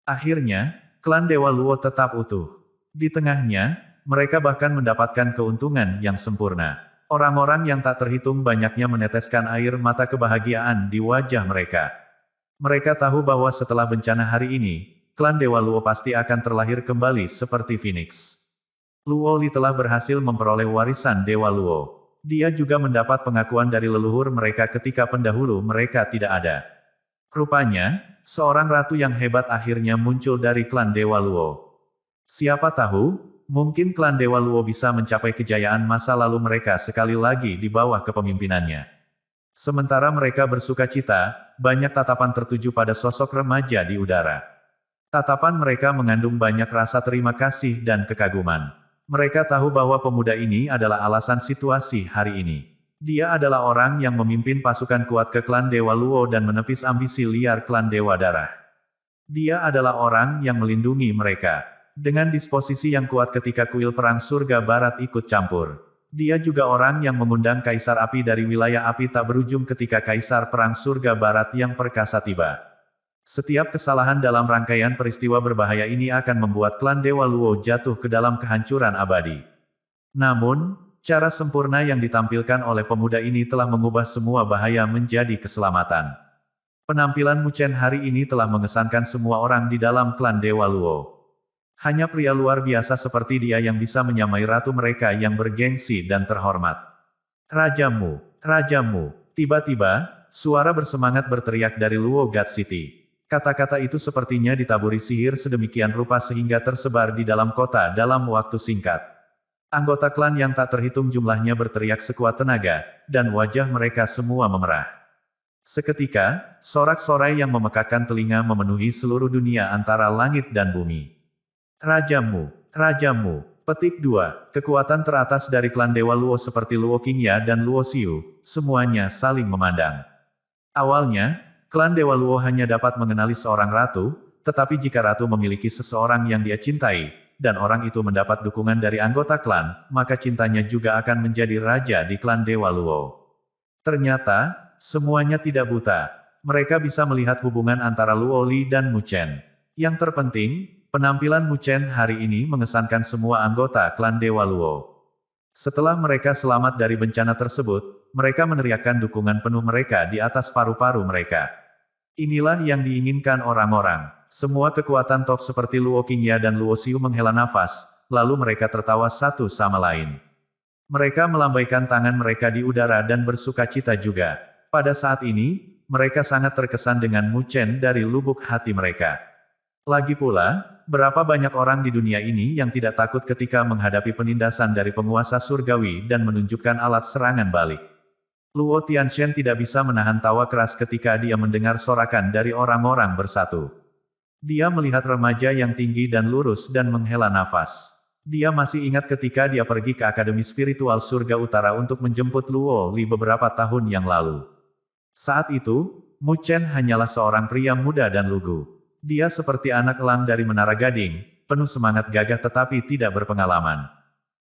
[SPEAKER 1] Akhirnya, klan Dewa Luo tetap utuh. Di tengahnya, mereka bahkan mendapatkan keuntungan yang sempurna. Orang-orang yang tak terhitung banyaknya meneteskan air mata kebahagiaan di wajah mereka. Mereka tahu bahwa setelah bencana hari ini, klan Dewa Luo pasti akan terlahir kembali seperti Phoenix. Luo Li telah berhasil memperoleh warisan Dewa Luo. Dia juga mendapat pengakuan dari leluhur mereka ketika pendahulu mereka tidak ada. Rupanya, seorang ratu yang hebat akhirnya muncul dari klan Dewa Luo. Siapa tahu, mungkin klan Dewa Luo bisa mencapai kejayaan masa lalu mereka sekali lagi di bawah kepemimpinannya. Sementara mereka bersuka cita, banyak tatapan tertuju pada sosok remaja di udara. Tatapan mereka mengandung banyak rasa terima kasih dan kekaguman. Mereka tahu bahwa pemuda ini adalah alasan situasi hari ini. Dia adalah orang yang memimpin pasukan kuat ke klan Dewa Luo dan menepis ambisi liar klan Dewa Darah. Dia adalah orang yang melindungi mereka. Dengan disposisi yang kuat ketika kuil perang surga barat ikut campur. Dia juga orang yang mengundang Kaisar Api dari wilayah api tak berujung ketika Kaisar Perang Surga Barat yang perkasa tiba. Setiap kesalahan dalam rangkaian peristiwa berbahaya ini akan membuat klan Dewa Luo jatuh ke dalam kehancuran abadi. Namun, cara sempurna yang ditampilkan oleh pemuda ini telah mengubah semua bahaya menjadi keselamatan. Penampilan Mu Chen hari ini telah mengesankan semua orang di dalam klan Dewa Luo. Hanya pria luar biasa seperti dia yang bisa menyamai ratu mereka yang bergengsi dan terhormat. Rajamu, Rajamu. Tiba-tiba, suara bersemangat berteriak dari Luo God City. Kata-kata itu sepertinya ditaburi sihir sedemikian rupa sehingga tersebar di dalam kota dalam waktu singkat. Anggota klan yang tak terhitung jumlahnya berteriak sekuat tenaga, dan wajah mereka semua memerah. Seketika, sorak-sorai yang memekakkan telinga memenuhi seluruh dunia antara langit dan bumi. Rajamu, Rajamu. Petik 2. Kekuatan teratas dari klan Dewa Luo seperti Luo Qingya dan Luo Xiu, semuanya saling memandang. Awalnya, klan Dewa Luo hanya dapat mengenali seorang ratu, tetapi jika ratu memiliki seseorang yang dia cintai, dan orang itu mendapat dukungan dari anggota klan, maka cintanya juga akan menjadi raja di klan Dewa Luo. Ternyata, semuanya tidak buta. Mereka bisa melihat hubungan antara Luo Li dan Mu Chen. Yang terpenting, penampilan Mu Chen hari ini mengesankan semua anggota klan Dewa Luo. Setelah mereka selamat dari bencana tersebut, mereka meneriakkan dukungan penuh mereka di atas paru-paru mereka. Inilah yang diinginkan orang-orang. Semua kekuatan top seperti Luo Qingya dan Luo Xiu menghela nafas, lalu mereka tertawa satu sama lain. Mereka melambaikan tangan mereka di udara dan bersukacita juga. Pada saat ini, mereka sangat terkesan dengan Mu Chen dari lubuk hati mereka. Lagi pula, berapa banyak orang di dunia ini yang tidak takut ketika menghadapi penindasan dari penguasa surgawi dan menunjukkan alat serangan balik. Luo Tianshen tidak bisa menahan tawa keras ketika dia mendengar sorakan dari orang-orang bersatu. Dia melihat remaja yang tinggi dan lurus dan menghela nafas. Dia masih ingat ketika dia pergi ke Akademi Spiritual Surga Utara untuk menjemput Luo Li beberapa tahun yang lalu. Saat itu, Mu Chen hanyalah seorang pria muda dan lugu. Dia seperti anak elang dari Menara Gading, penuh semangat gagah tetapi tidak berpengalaman.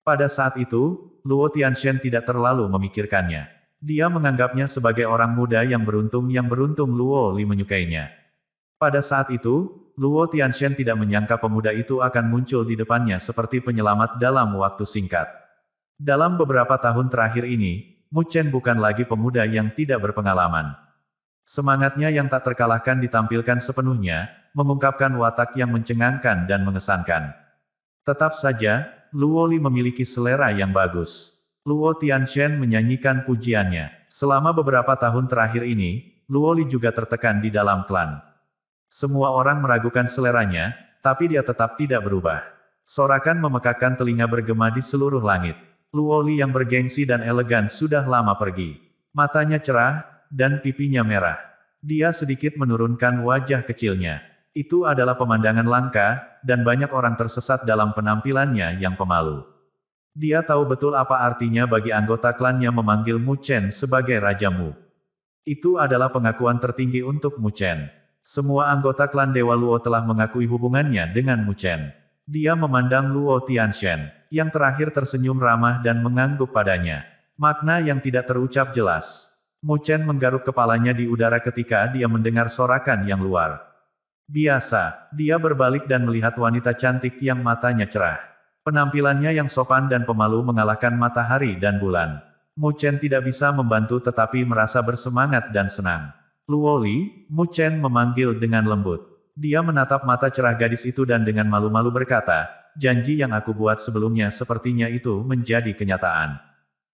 [SPEAKER 1] Pada saat itu, Luo Tianshen tidak terlalu memikirkannya. Dia menganggapnya sebagai orang muda yang beruntung Luo Li menyukainya. Pada saat itu, Luo Tianshen tidak menyangka pemuda itu akan muncul di depannya seperti penyelamat dalam waktu singkat. Dalam beberapa tahun terakhir ini, Mu Chen bukan lagi pemuda yang tidak berpengalaman. Semangatnya yang tak terkalahkan ditampilkan sepenuhnya, mengungkapkan watak yang mencengangkan dan mengesankan. Tetap saja, Luo Li memiliki selera yang bagus. Luo Tianshen menyanyikan pujiannya. Selama beberapa tahun terakhir ini, Luo Li juga tertekan di dalam klan. Semua orang meragukan seleranya, tapi dia tetap tidak berubah. Sorakan memekakkan telinga bergema di seluruh langit. Luo Li yang bergengsi dan elegan sudah lama pergi. Matanya cerah, dan pipinya merah. Dia sedikit menurunkan wajah kecilnya. Itu adalah pemandangan langka, dan banyak orang tersesat dalam penampilannya yang pemalu. Dia tahu betul apa artinya bagi anggota klannya memanggil Mu Chen sebagai Raja Mu. Itu adalah pengakuan tertinggi untuk Mu Chen. Semua anggota klan Dewa Luo telah mengakui hubungannya dengan Mu Chen. Dia memandang Luo Tianshen, yang terakhir tersenyum ramah dan mengangguk padanya. Makna yang tidak terucap jelas. Mu Chen menggaruk kepalanya di udara ketika dia mendengar sorakan yang luar biasa. Dia berbalik dan melihat wanita cantik yang matanya cerah. Penampilannya yang sopan dan pemalu mengalahkan matahari dan bulan. Mu Chen tidak bisa membantu tetapi merasa bersemangat dan senang. Luo Li, Mu Chen memanggil dengan lembut. Dia menatap mata cerah gadis itu dan dengan malu-malu berkata, janji yang aku buat sebelumnya sepertinya itu menjadi kenyataan.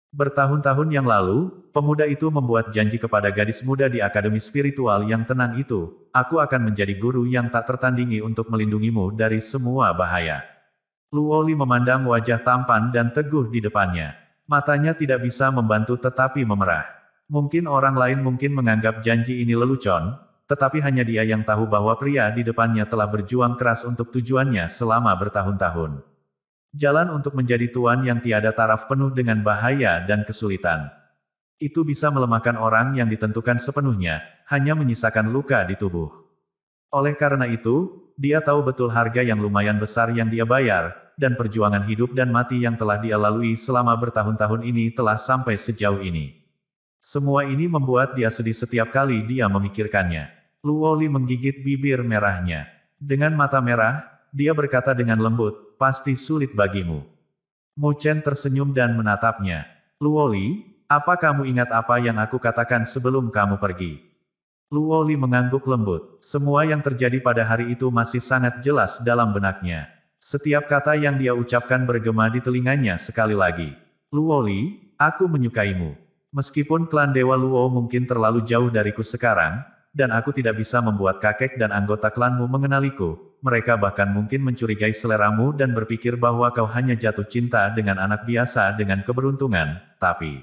[SPEAKER 1] Bertahun-tahun yang lalu, pemuda itu membuat janji kepada gadis muda di Akademi Spiritual yang tenang itu, aku akan menjadi guru yang tak tertandingi untuk melindungimu dari semua bahaya. Luo Li memandang wajah tampan dan teguh di depannya. Matanya tidak bisa membantu tetapi memerah. Mungkin orang lain mungkin menganggap janji ini lelucon, tetapi hanya dia yang tahu bahwa pria di depannya telah berjuang keras untuk tujuannya selama bertahun-tahun. Jalan untuk menjadi tuan yang tiada taraf penuh dengan bahaya dan kesulitan. Itu bisa melemahkan orang yang ditentukan sepenuhnya, hanya menyisakan luka di tubuh. Oleh karena itu, dia tahu betul harga yang lumayan besar yang dia bayar, dan perjuangan hidup dan mati yang telah dia lalui selama bertahun-tahun ini telah sampai sejauh ini. Semua ini membuat dia sedih setiap kali dia memikirkannya. Luo Li menggigit bibir merahnya. Dengan mata merah, dia berkata dengan lembut, pasti sulit bagimu. Mu Chen tersenyum dan menatapnya. Luo Li, apa kamu ingat apa yang aku katakan sebelum kamu pergi? Luo Li mengangguk lembut. Semua yang terjadi pada hari itu masih sangat jelas dalam benaknya. Setiap kata yang dia ucapkan bergema di telinganya sekali lagi. Luo Li, aku menyukaimu. Meskipun klan Dewa Luo mungkin terlalu jauh dariku sekarang, dan aku tidak bisa membuat kakek dan anggota klanmu mengenaliku, mereka bahkan mungkin mencurigai seleramu dan berpikir bahwa kau hanya jatuh cinta dengan anak biasa dengan keberuntungan, tapi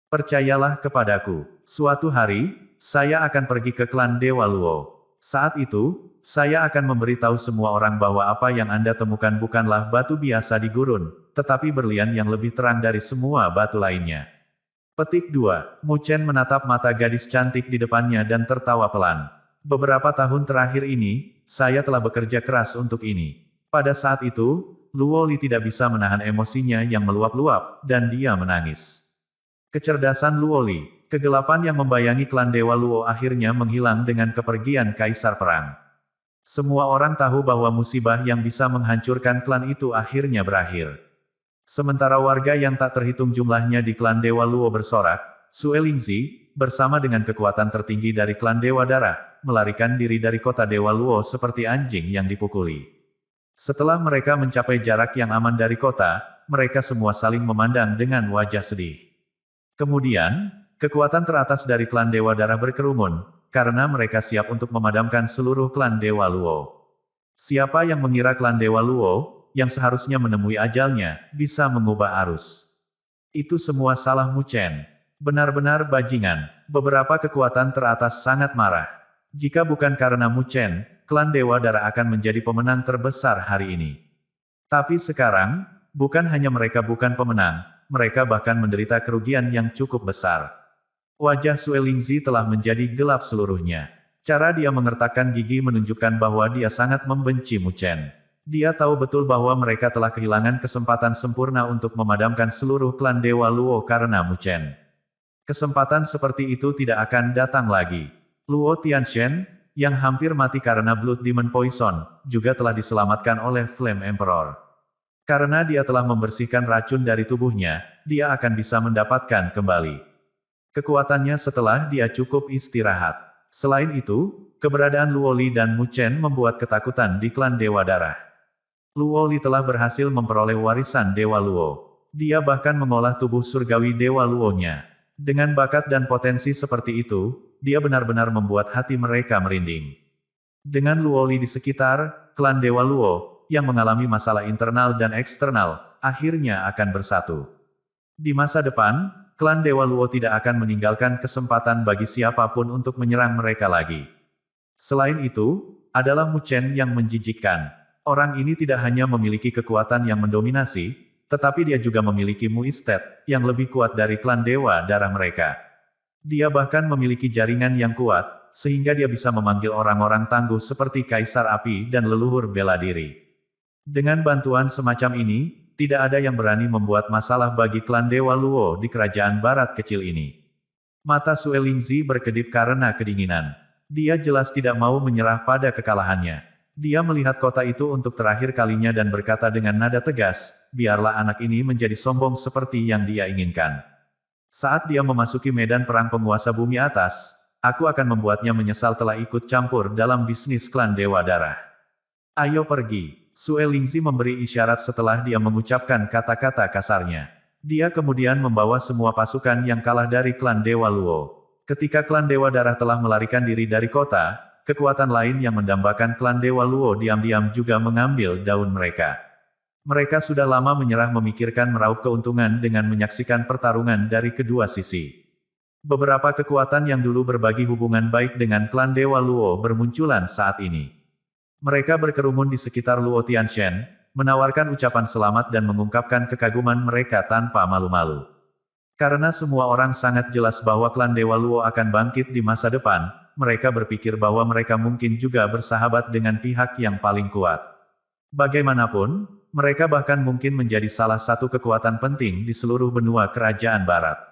[SPEAKER 1] percayalah kepadaku, suatu hari, saya akan pergi ke klan Dewa Luo. Saat itu, saya akan memberitahu semua orang bahwa apa yang Anda temukan bukanlah batu biasa di gurun, tetapi berlian yang lebih terang dari semua batu lainnya. Petik 2. Mu Chen menatap mata gadis cantik di depannya dan tertawa pelan. Beberapa tahun terakhir ini, saya telah bekerja keras untuk ini. Pada saat itu, Luo Li tidak bisa menahan emosinya yang meluap-luap, dan dia menangis. Kecerdasan Luo Li, kegelapan yang membayangi klan Dewa Luo akhirnya menghilang dengan kepergian Kaisar Perang. Semua orang tahu bahwa musibah yang bisa menghancurkan klan itu akhirnya berakhir. Sementara warga yang tak terhitung jumlahnya di klan Dewa Luo bersorak, Sue Lingzi, bersama dengan kekuatan tertinggi dari klan Dewa Darah, melarikan diri dari kota Dewa Luo seperti anjing yang dipukuli. Setelah mereka mencapai jarak yang aman dari kota, mereka semua saling memandang dengan wajah sedih. Kemudian, kekuatan teratas dari klan Dewa Darah berkerumun, karena mereka siap untuk memadamkan seluruh klan Dewa Luo. Siapa yang mengira klan Dewa Luo, yang seharusnya menemui ajalnya, bisa mengubah arus? Itu semua salah Mu Chen. Benar-benar bajingan. Beberapa kekuatan teratas sangat marah. Jika bukan karena Mu Chen, klan Dewa Darah akan menjadi pemenang terbesar hari ini. Tapi sekarang, bukan hanya mereka bukan pemenang, mereka bahkan menderita kerugian yang cukup besar. Wajah Sue Lingzi telah menjadi gelap seluruhnya. Cara dia mengertakkan gigi menunjukkan bahwa dia sangat membenci Mu Chen. Dia tahu betul bahwa mereka telah kehilangan kesempatan sempurna untuk memadamkan seluruh klan Dewa Luo karena Mu Chen. Kesempatan seperti itu tidak akan datang lagi. Luo Tianshen, yang hampir mati karena Blood Demon Poison, juga telah diselamatkan oleh Flame Emperor. Karena dia telah membersihkan racun dari tubuhnya, dia akan bisa mendapatkan kembali kekuatannya setelah dia cukup istirahat. Selain itu, keberadaan Luo Li dan Mu Chen membuat ketakutan di klan Dewa Darah. Luo Li telah berhasil memperoleh warisan Dewa Luo. Dia bahkan mengolah tubuh surgawi Dewa Luo-nya. Dengan bakat dan potensi seperti itu, dia benar-benar membuat hati mereka merinding. Dengan Luo Li di sekitar, klan Dewa Luo, yang mengalami masalah internal dan eksternal, akhirnya akan bersatu. Di masa depan, klan Dewa Luo tidak akan meninggalkan kesempatan bagi siapapun untuk menyerang mereka lagi. Selain itu, adalah Mu Chen yang menjijikkan. Orang ini tidak hanya memiliki kekuatan yang mendominasi, tetapi dia juga memiliki Mu Istet, yang lebih kuat dari klan Dewa Darah mereka. Dia bahkan memiliki jaringan yang kuat, sehingga dia bisa memanggil orang-orang tangguh seperti Kaisar Api dan leluhur bela diri. Dengan bantuan semacam ini, tidak ada yang berani membuat masalah bagi klan Dewa Luo di kerajaan barat kecil ini. Mata Sue Lingzi berkedip karena kedinginan. Dia jelas tidak mau menyerah pada kekalahannya. Dia melihat kota itu untuk terakhir kalinya dan berkata dengan nada tegas, biarlah anak ini menjadi sombong seperti yang dia inginkan. Saat dia memasuki medan perang penguasa bumi atas, aku akan membuatnya menyesal telah ikut campur dalam bisnis klan Dewa Darah. Ayo pergi. Sue Lingzi memberi isyarat setelah dia mengucapkan kata-kata kasarnya. Dia kemudian membawa semua pasukan yang kalah dari klan Dewa Luo. Ketika klan Dewa Darah telah melarikan diri dari kota, kekuatan lain yang mendambakan klan Dewa Luo diam-diam juga mengambil daun mereka. Mereka sudah lama menyerah memikirkan meraup keuntungan dengan menyaksikan pertarungan dari kedua sisi. Beberapa kekuatan yang dulu berbagi hubungan baik dengan klan Dewa Luo bermunculan saat ini. Mereka berkerumun di sekitar Luo Tianshen, menawarkan ucapan selamat dan mengungkapkan kekaguman mereka tanpa malu-malu. Karena semua orang sangat jelas bahwa klan Dewa Luo akan bangkit di masa depan, mereka berpikir bahwa mereka mungkin juga bersahabat dengan pihak yang paling kuat. Bagaimanapun, mereka bahkan mungkin menjadi salah satu kekuatan penting di seluruh benua kerajaan barat.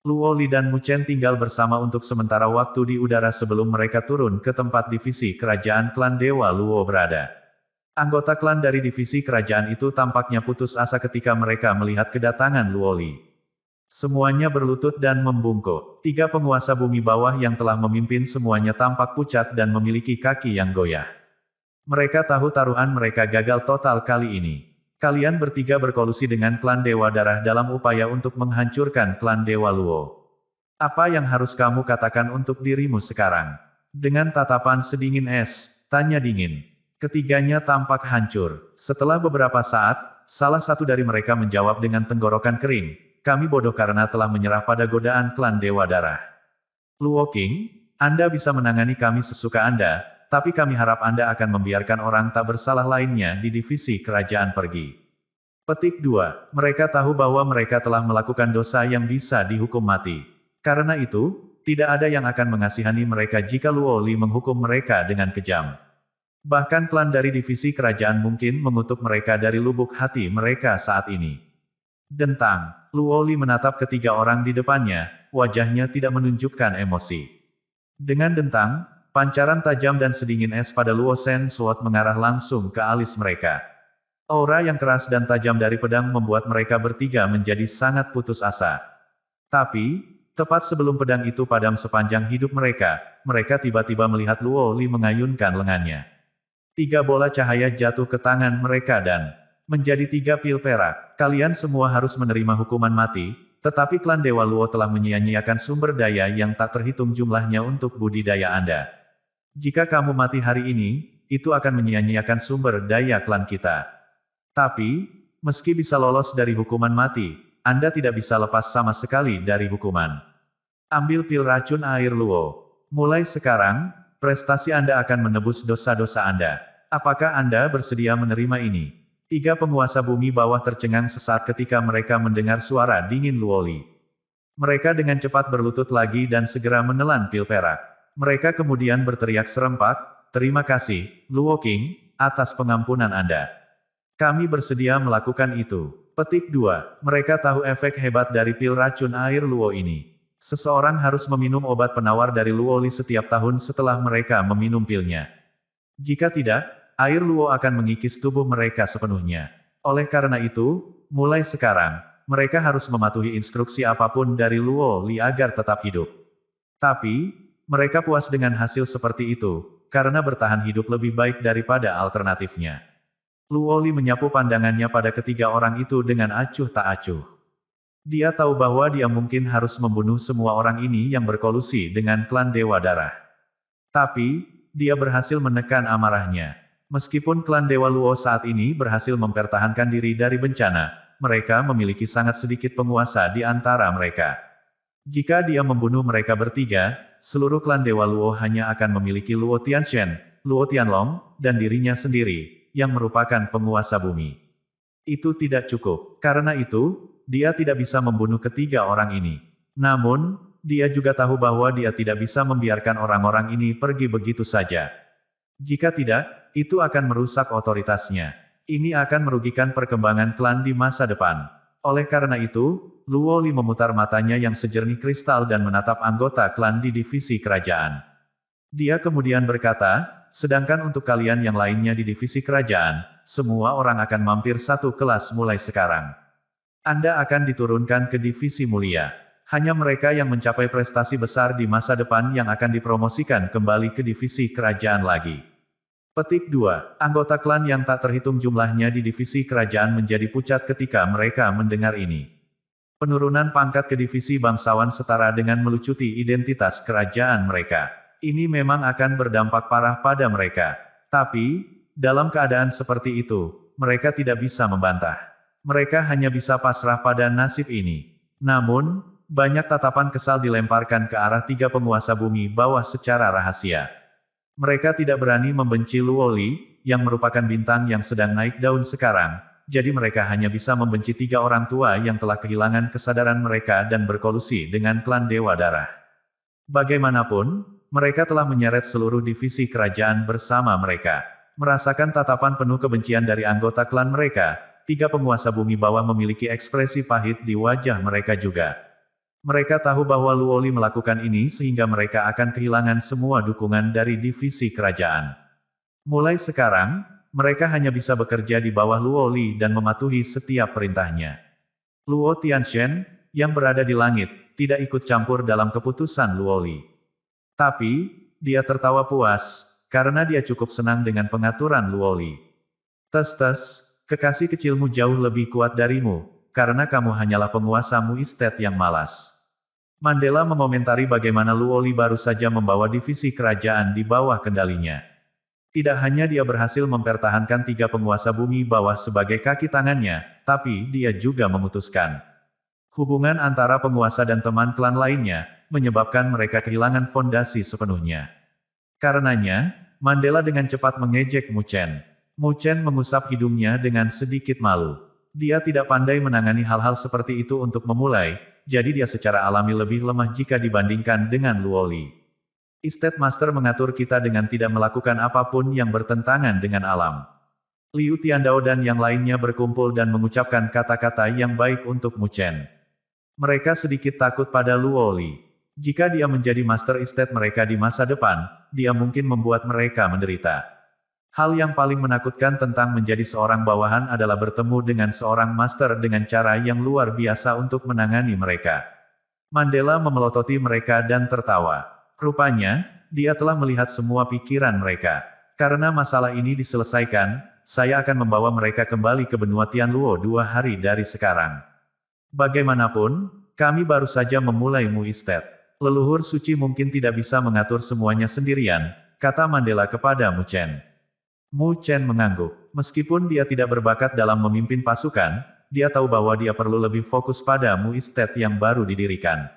[SPEAKER 1] Luo Li dan Mu Chen tinggal bersama untuk sementara waktu di udara sebelum mereka turun ke tempat divisi kerajaan klan Dewa Luo berada. Anggota klan dari divisi kerajaan itu tampaknya putus asa ketika mereka melihat kedatangan Luo Li. Semuanya berlutut dan membungkuk. Tiga penguasa bumi bawah yang telah memimpin semuanya tampak pucat dan memiliki kaki yang goyah. Mereka tahu taruhan mereka gagal total kali ini. Kalian bertiga berkolusi dengan klan Dewa Darah dalam upaya untuk menghancurkan klan Dewa Luo. Apa yang harus kamu katakan untuk dirimu sekarang? Dengan tatapan sedingin es, tanya dingin. Ketiganya tampak hancur. Setelah beberapa saat, salah satu dari mereka menjawab dengan tenggorokan kering. Kami bodoh karena telah menyerah pada godaan klan Dewa Darah. Luo King, Anda bisa menangani kami sesuka Anda, tapi kami harap Anda akan membiarkan orang tak bersalah lainnya di divisi kerajaan pergi. Petik 2. Mereka tahu bahwa mereka telah melakukan dosa yang bisa dihukum mati. Karena itu, tidak ada yang akan mengasihani mereka jika Luo Li menghukum mereka dengan kejam. Bahkan klan dari divisi kerajaan mungkin mengutuk mereka dari lubuk hati mereka saat ini. Dentang. Luo Li menatap ketiga orang di depannya, wajahnya tidak menunjukkan emosi. Dengan dentang, pancaran tajam dan sedingin es pada Luo Shen Sword mengarah langsung ke alis mereka. Aura yang keras dan tajam dari pedang membuat mereka bertiga menjadi sangat putus asa. Tapi, Tepat sebelum pedang itu padam sepanjang hidup mereka, mereka tiba-tiba melihat Luo Li mengayunkan lengannya. 3 bola cahaya jatuh ke tangan mereka dan menjadi 3 pil perak. Kalian semua harus menerima hukuman mati, tetapi klan Dewa Luo telah menyia-nyiakan sumber daya yang tak terhitung jumlahnya untuk budidaya Anda. Jika kamu mati hari ini, itu akan menyia-nyiakan sumber daya klan kita. Tapi, meski bisa lolos dari hukuman mati, Anda tidak bisa lepas sama sekali dari hukuman. Ambil pil racun air Luo. Mulai sekarang, prestasi Anda akan menebus dosa-dosa Anda. Apakah Anda bersedia menerima ini? 3 penguasa bumi bawah tercengang sesaat ketika mereka mendengar suara dingin Luo Li. Mereka dengan cepat berlutut lagi dan segera menelan pil perak. Mereka kemudian berteriak serempak, "Terima kasih, Luo King, atas pengampunan Anda. Kami bersedia melakukan itu." Petik 2. Mereka tahu efek hebat dari pil racun air Luo ini. Seseorang harus meminum obat penawar dari Luo Li setiap tahun setelah mereka meminum pilnya. Jika tidak, air Luo akan mengikis tubuh mereka sepenuhnya. Oleh karena itu, mulai sekarang, mereka harus mematuhi instruksi apapun dari Luo Li agar tetap hidup. Tapi, mereka puas dengan hasil seperti itu, karena bertahan hidup lebih baik daripada alternatifnya. Luo Li menyapu pandangannya pada ketiga orang itu dengan acuh tak acuh. Dia tahu bahwa dia mungkin harus membunuh semua orang ini yang berkolusi dengan klan Dewa Darah. Tapi, dia berhasil menekan amarahnya. Meskipun klan Dewa Luo saat ini berhasil mempertahankan diri dari bencana, mereka memiliki sangat sedikit penguasa di antara mereka. Jika dia membunuh mereka bertiga, seluruh klan Dewa Luo hanya akan memiliki Luo Tianshen, Luo Tianlong, dan dirinya sendiri, yang merupakan penguasa bumi. Itu tidak cukup. Karena itu, dia tidak bisa membunuh ketiga orang ini. Namun, dia juga tahu bahwa dia tidak bisa membiarkan orang-orang ini pergi begitu saja. Jika tidak, itu akan merusak otoritasnya. Ini akan merugikan perkembangan klan di masa depan. Oleh karena itu, Luo Li memutar matanya yang sejernih kristal dan menatap anggota klan di divisi kerajaan. Dia kemudian berkata, "Sedangkan untuk kalian yang lainnya di divisi kerajaan, semua orang akan mampir satu kelas mulai sekarang. Anda akan diturunkan ke divisi mulia. Hanya mereka yang mencapai prestasi besar di masa depan yang akan dipromosikan kembali ke divisi kerajaan lagi." Petik 2. Anggota klan yang tak terhitung jumlahnya di divisi kerajaan menjadi pucat ketika mereka mendengar ini. Penurunan pangkat ke divisi bangsawan setara dengan melucuti identitas kerajaan mereka. Ini memang akan berdampak parah pada mereka. Tapi, dalam keadaan seperti itu, mereka tidak bisa membantah. Mereka hanya bisa pasrah pada nasib ini. Namun, banyak tatapan kesal dilemparkan ke arah 3 penguasa bumi bawah secara rahasia. Mereka tidak berani membenci Luo Li, yang merupakan bintang yang sedang naik daun sekarang, jadi mereka hanya bisa membenci 3 orang tua yang telah kehilangan kesadaran mereka dan berkolusi dengan klan Dewa Darah. Bagaimanapun, mereka telah menyeret seluruh divisi kerajaan bersama mereka. Merasakan tatapan penuh kebencian dari anggota klan mereka, 3 penguasa bumi bawah memiliki ekspresi pahit di wajah mereka juga. Mereka tahu bahwa Luo Li melakukan ini sehingga mereka akan kehilangan semua dukungan dari divisi kerajaan. Mulai sekarang, mereka hanya bisa bekerja di bawah Luo Li dan mematuhi setiap perintahnya. Luo Tianshen, yang berada di langit, tidak ikut campur dalam keputusan Luo Li. Tapi, dia tertawa puas, karena dia cukup senang dengan pengaturan Luo Li. "Tes-tes, kekasih kecilmu jauh lebih kuat darimu, karena kamu hanyalah penguasa Muistet yang malas." Mandela mengomentari bagaimana Luo Li baru saja membawa divisi kerajaan di bawah kendalinya. Tidak hanya dia berhasil mempertahankan 3 penguasa bumi bawah sebagai kaki tangannya, tapi dia juga memutuskan hubungan antara penguasa dan teman klan lainnya, menyebabkan mereka kehilangan fondasi sepenuhnya. Karenanya, Mandela dengan cepat mengejek Mu Chen. Mu Chen mengusap hidungnya dengan sedikit malu. Dia tidak pandai menangani hal-hal seperti itu untuk memulai, jadi dia secara alami lebih lemah jika dibandingkan dengan Luo Li. Estate Master mengatur kita dengan tidak melakukan apapun yang bertentangan dengan alam. Liu Tiandao dan yang lainnya berkumpul dan mengucapkan kata-kata yang baik untuk Mu Chen. Mereka sedikit takut pada Luo Li. Jika dia menjadi Master Estate mereka di masa depan, dia mungkin membuat mereka menderita. Hal yang paling menakutkan tentang menjadi seorang bawahan adalah bertemu dengan seorang master dengan cara yang luar biasa untuk menangani mereka. Mandela memelototi mereka dan tertawa. Rupanya, dia telah melihat semua pikiran mereka. Karena masalah ini diselesaikan, saya akan membawa mereka kembali ke benua Tianluo 2 hari dari sekarang. Bagaimanapun, kami baru saja memulai Mu Estate. Leluhur suci mungkin tidak bisa mengatur semuanya sendirian, kata Mandela kepada Mu Chen. Mu Chen mengangguk. Meskipun dia tidak berbakat dalam memimpin pasukan, dia tahu bahwa dia perlu lebih fokus pada Mu Estate yang baru didirikan.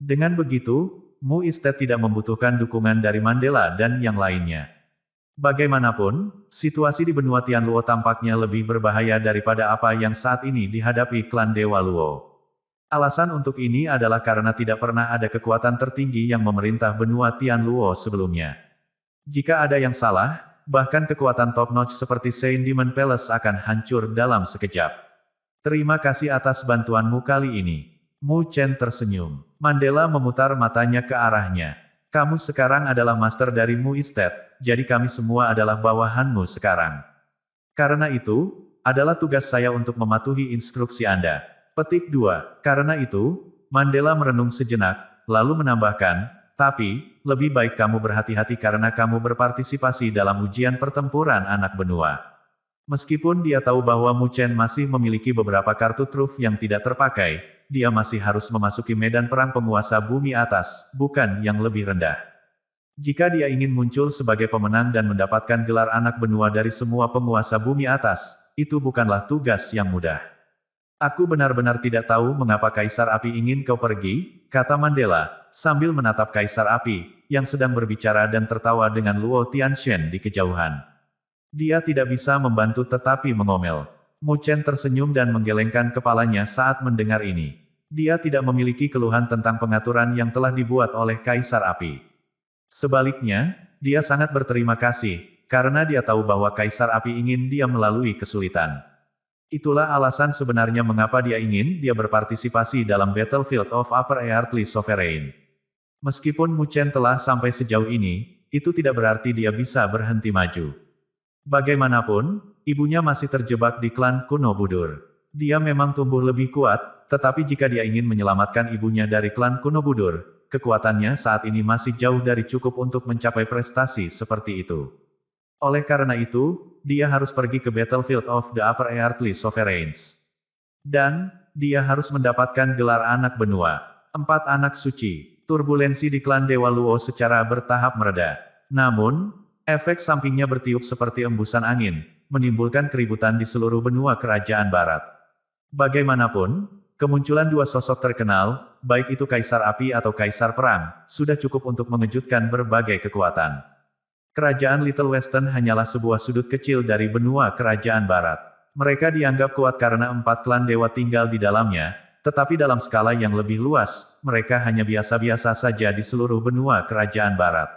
[SPEAKER 1] Dengan begitu, Mu Estate tidak membutuhkan dukungan dari Mandela dan yang lainnya. Bagaimanapun, situasi di benua Tianluo tampaknya lebih berbahaya daripada apa yang saat ini dihadapi klan Dewa Luo. Alasan untuk ini adalah karena tidak pernah ada kekuatan tertinggi yang memerintah benua Tianluo sebelumnya. Jika ada yang salah, bahkan kekuatan top-notch seperti Saint Demon Palace akan hancur dalam sekejap. Terima kasih atas bantuanmu kali ini. Mu Chen tersenyum. Mandela memutar matanya ke arahnya. Kamu sekarang adalah master dari Mu Estate, jadi kami semua adalah bawahanmu sekarang. Karena itu, adalah tugas saya untuk mematuhi instruksi Anda. Petik 2. Karena itu, Mandela merenung sejenak, lalu menambahkan, tapi, lebih baik kamu berhati-hati karena kamu berpartisipasi dalam ujian pertempuran anak benua. Meskipun dia tahu bahwa Mu Chen masih memiliki beberapa kartu truf yang tidak terpakai, dia masih harus memasuki medan perang penguasa bumi atas, bukan yang lebih rendah. Jika dia ingin muncul sebagai pemenang dan mendapatkan gelar anak benua dari semua penguasa bumi atas, itu bukanlah tugas yang mudah. Aku benar-benar tidak tahu mengapa Kaisar Api ingin kau pergi, kata Mandela, sambil menatap Kaisar Api, yang sedang berbicara dan tertawa dengan Luo Tianshen di kejauhan. Dia tidak bisa membantu tetapi mengomel. Mu Chen tersenyum dan menggelengkan kepalanya saat mendengar ini. Dia tidak memiliki keluhan tentang pengaturan yang telah dibuat oleh Kaisar Api. Sebaliknya, dia sangat berterima kasih, karena dia tahu bahwa Kaisar Api ingin dia melalui kesulitan. Itulah alasan sebenarnya mengapa dia ingin dia berpartisipasi dalam Battlefield of Upper Earthly Sovereign. Meskipun Mu Chen telah sampai sejauh ini, itu tidak berarti dia bisa berhenti maju. Bagaimanapun, ibunya masih terjebak di klan kuno Budur. Dia memang tumbuh lebih kuat, tetapi jika dia ingin menyelamatkan ibunya dari klan kuno Budur, kekuatannya saat ini masih jauh dari cukup untuk mencapai prestasi seperti itu. Oleh karena itu, dia harus pergi ke Battlefield of the Upper Earthly Sovereigns. Dan, dia harus mendapatkan gelar anak benua. 4 anak suci. Turbulensi di klan Dewa Luo secara bertahap mereda. Namun, efek sampingnya bertiup seperti embusan angin, menimbulkan keributan di seluruh benua kerajaan barat. Bagaimanapun, kemunculan 2 sosok terkenal, baik itu Kaisar Api atau Kaisar Perang, sudah cukup untuk mengejutkan berbagai kekuatan. Kerajaan Little Western hanyalah sebuah sudut kecil dari benua kerajaan barat. Mereka dianggap kuat karena 4 klan dewa tinggal di dalamnya, tetapi dalam skala yang lebih luas, mereka hanya biasa-biasa saja di seluruh benua kerajaan barat.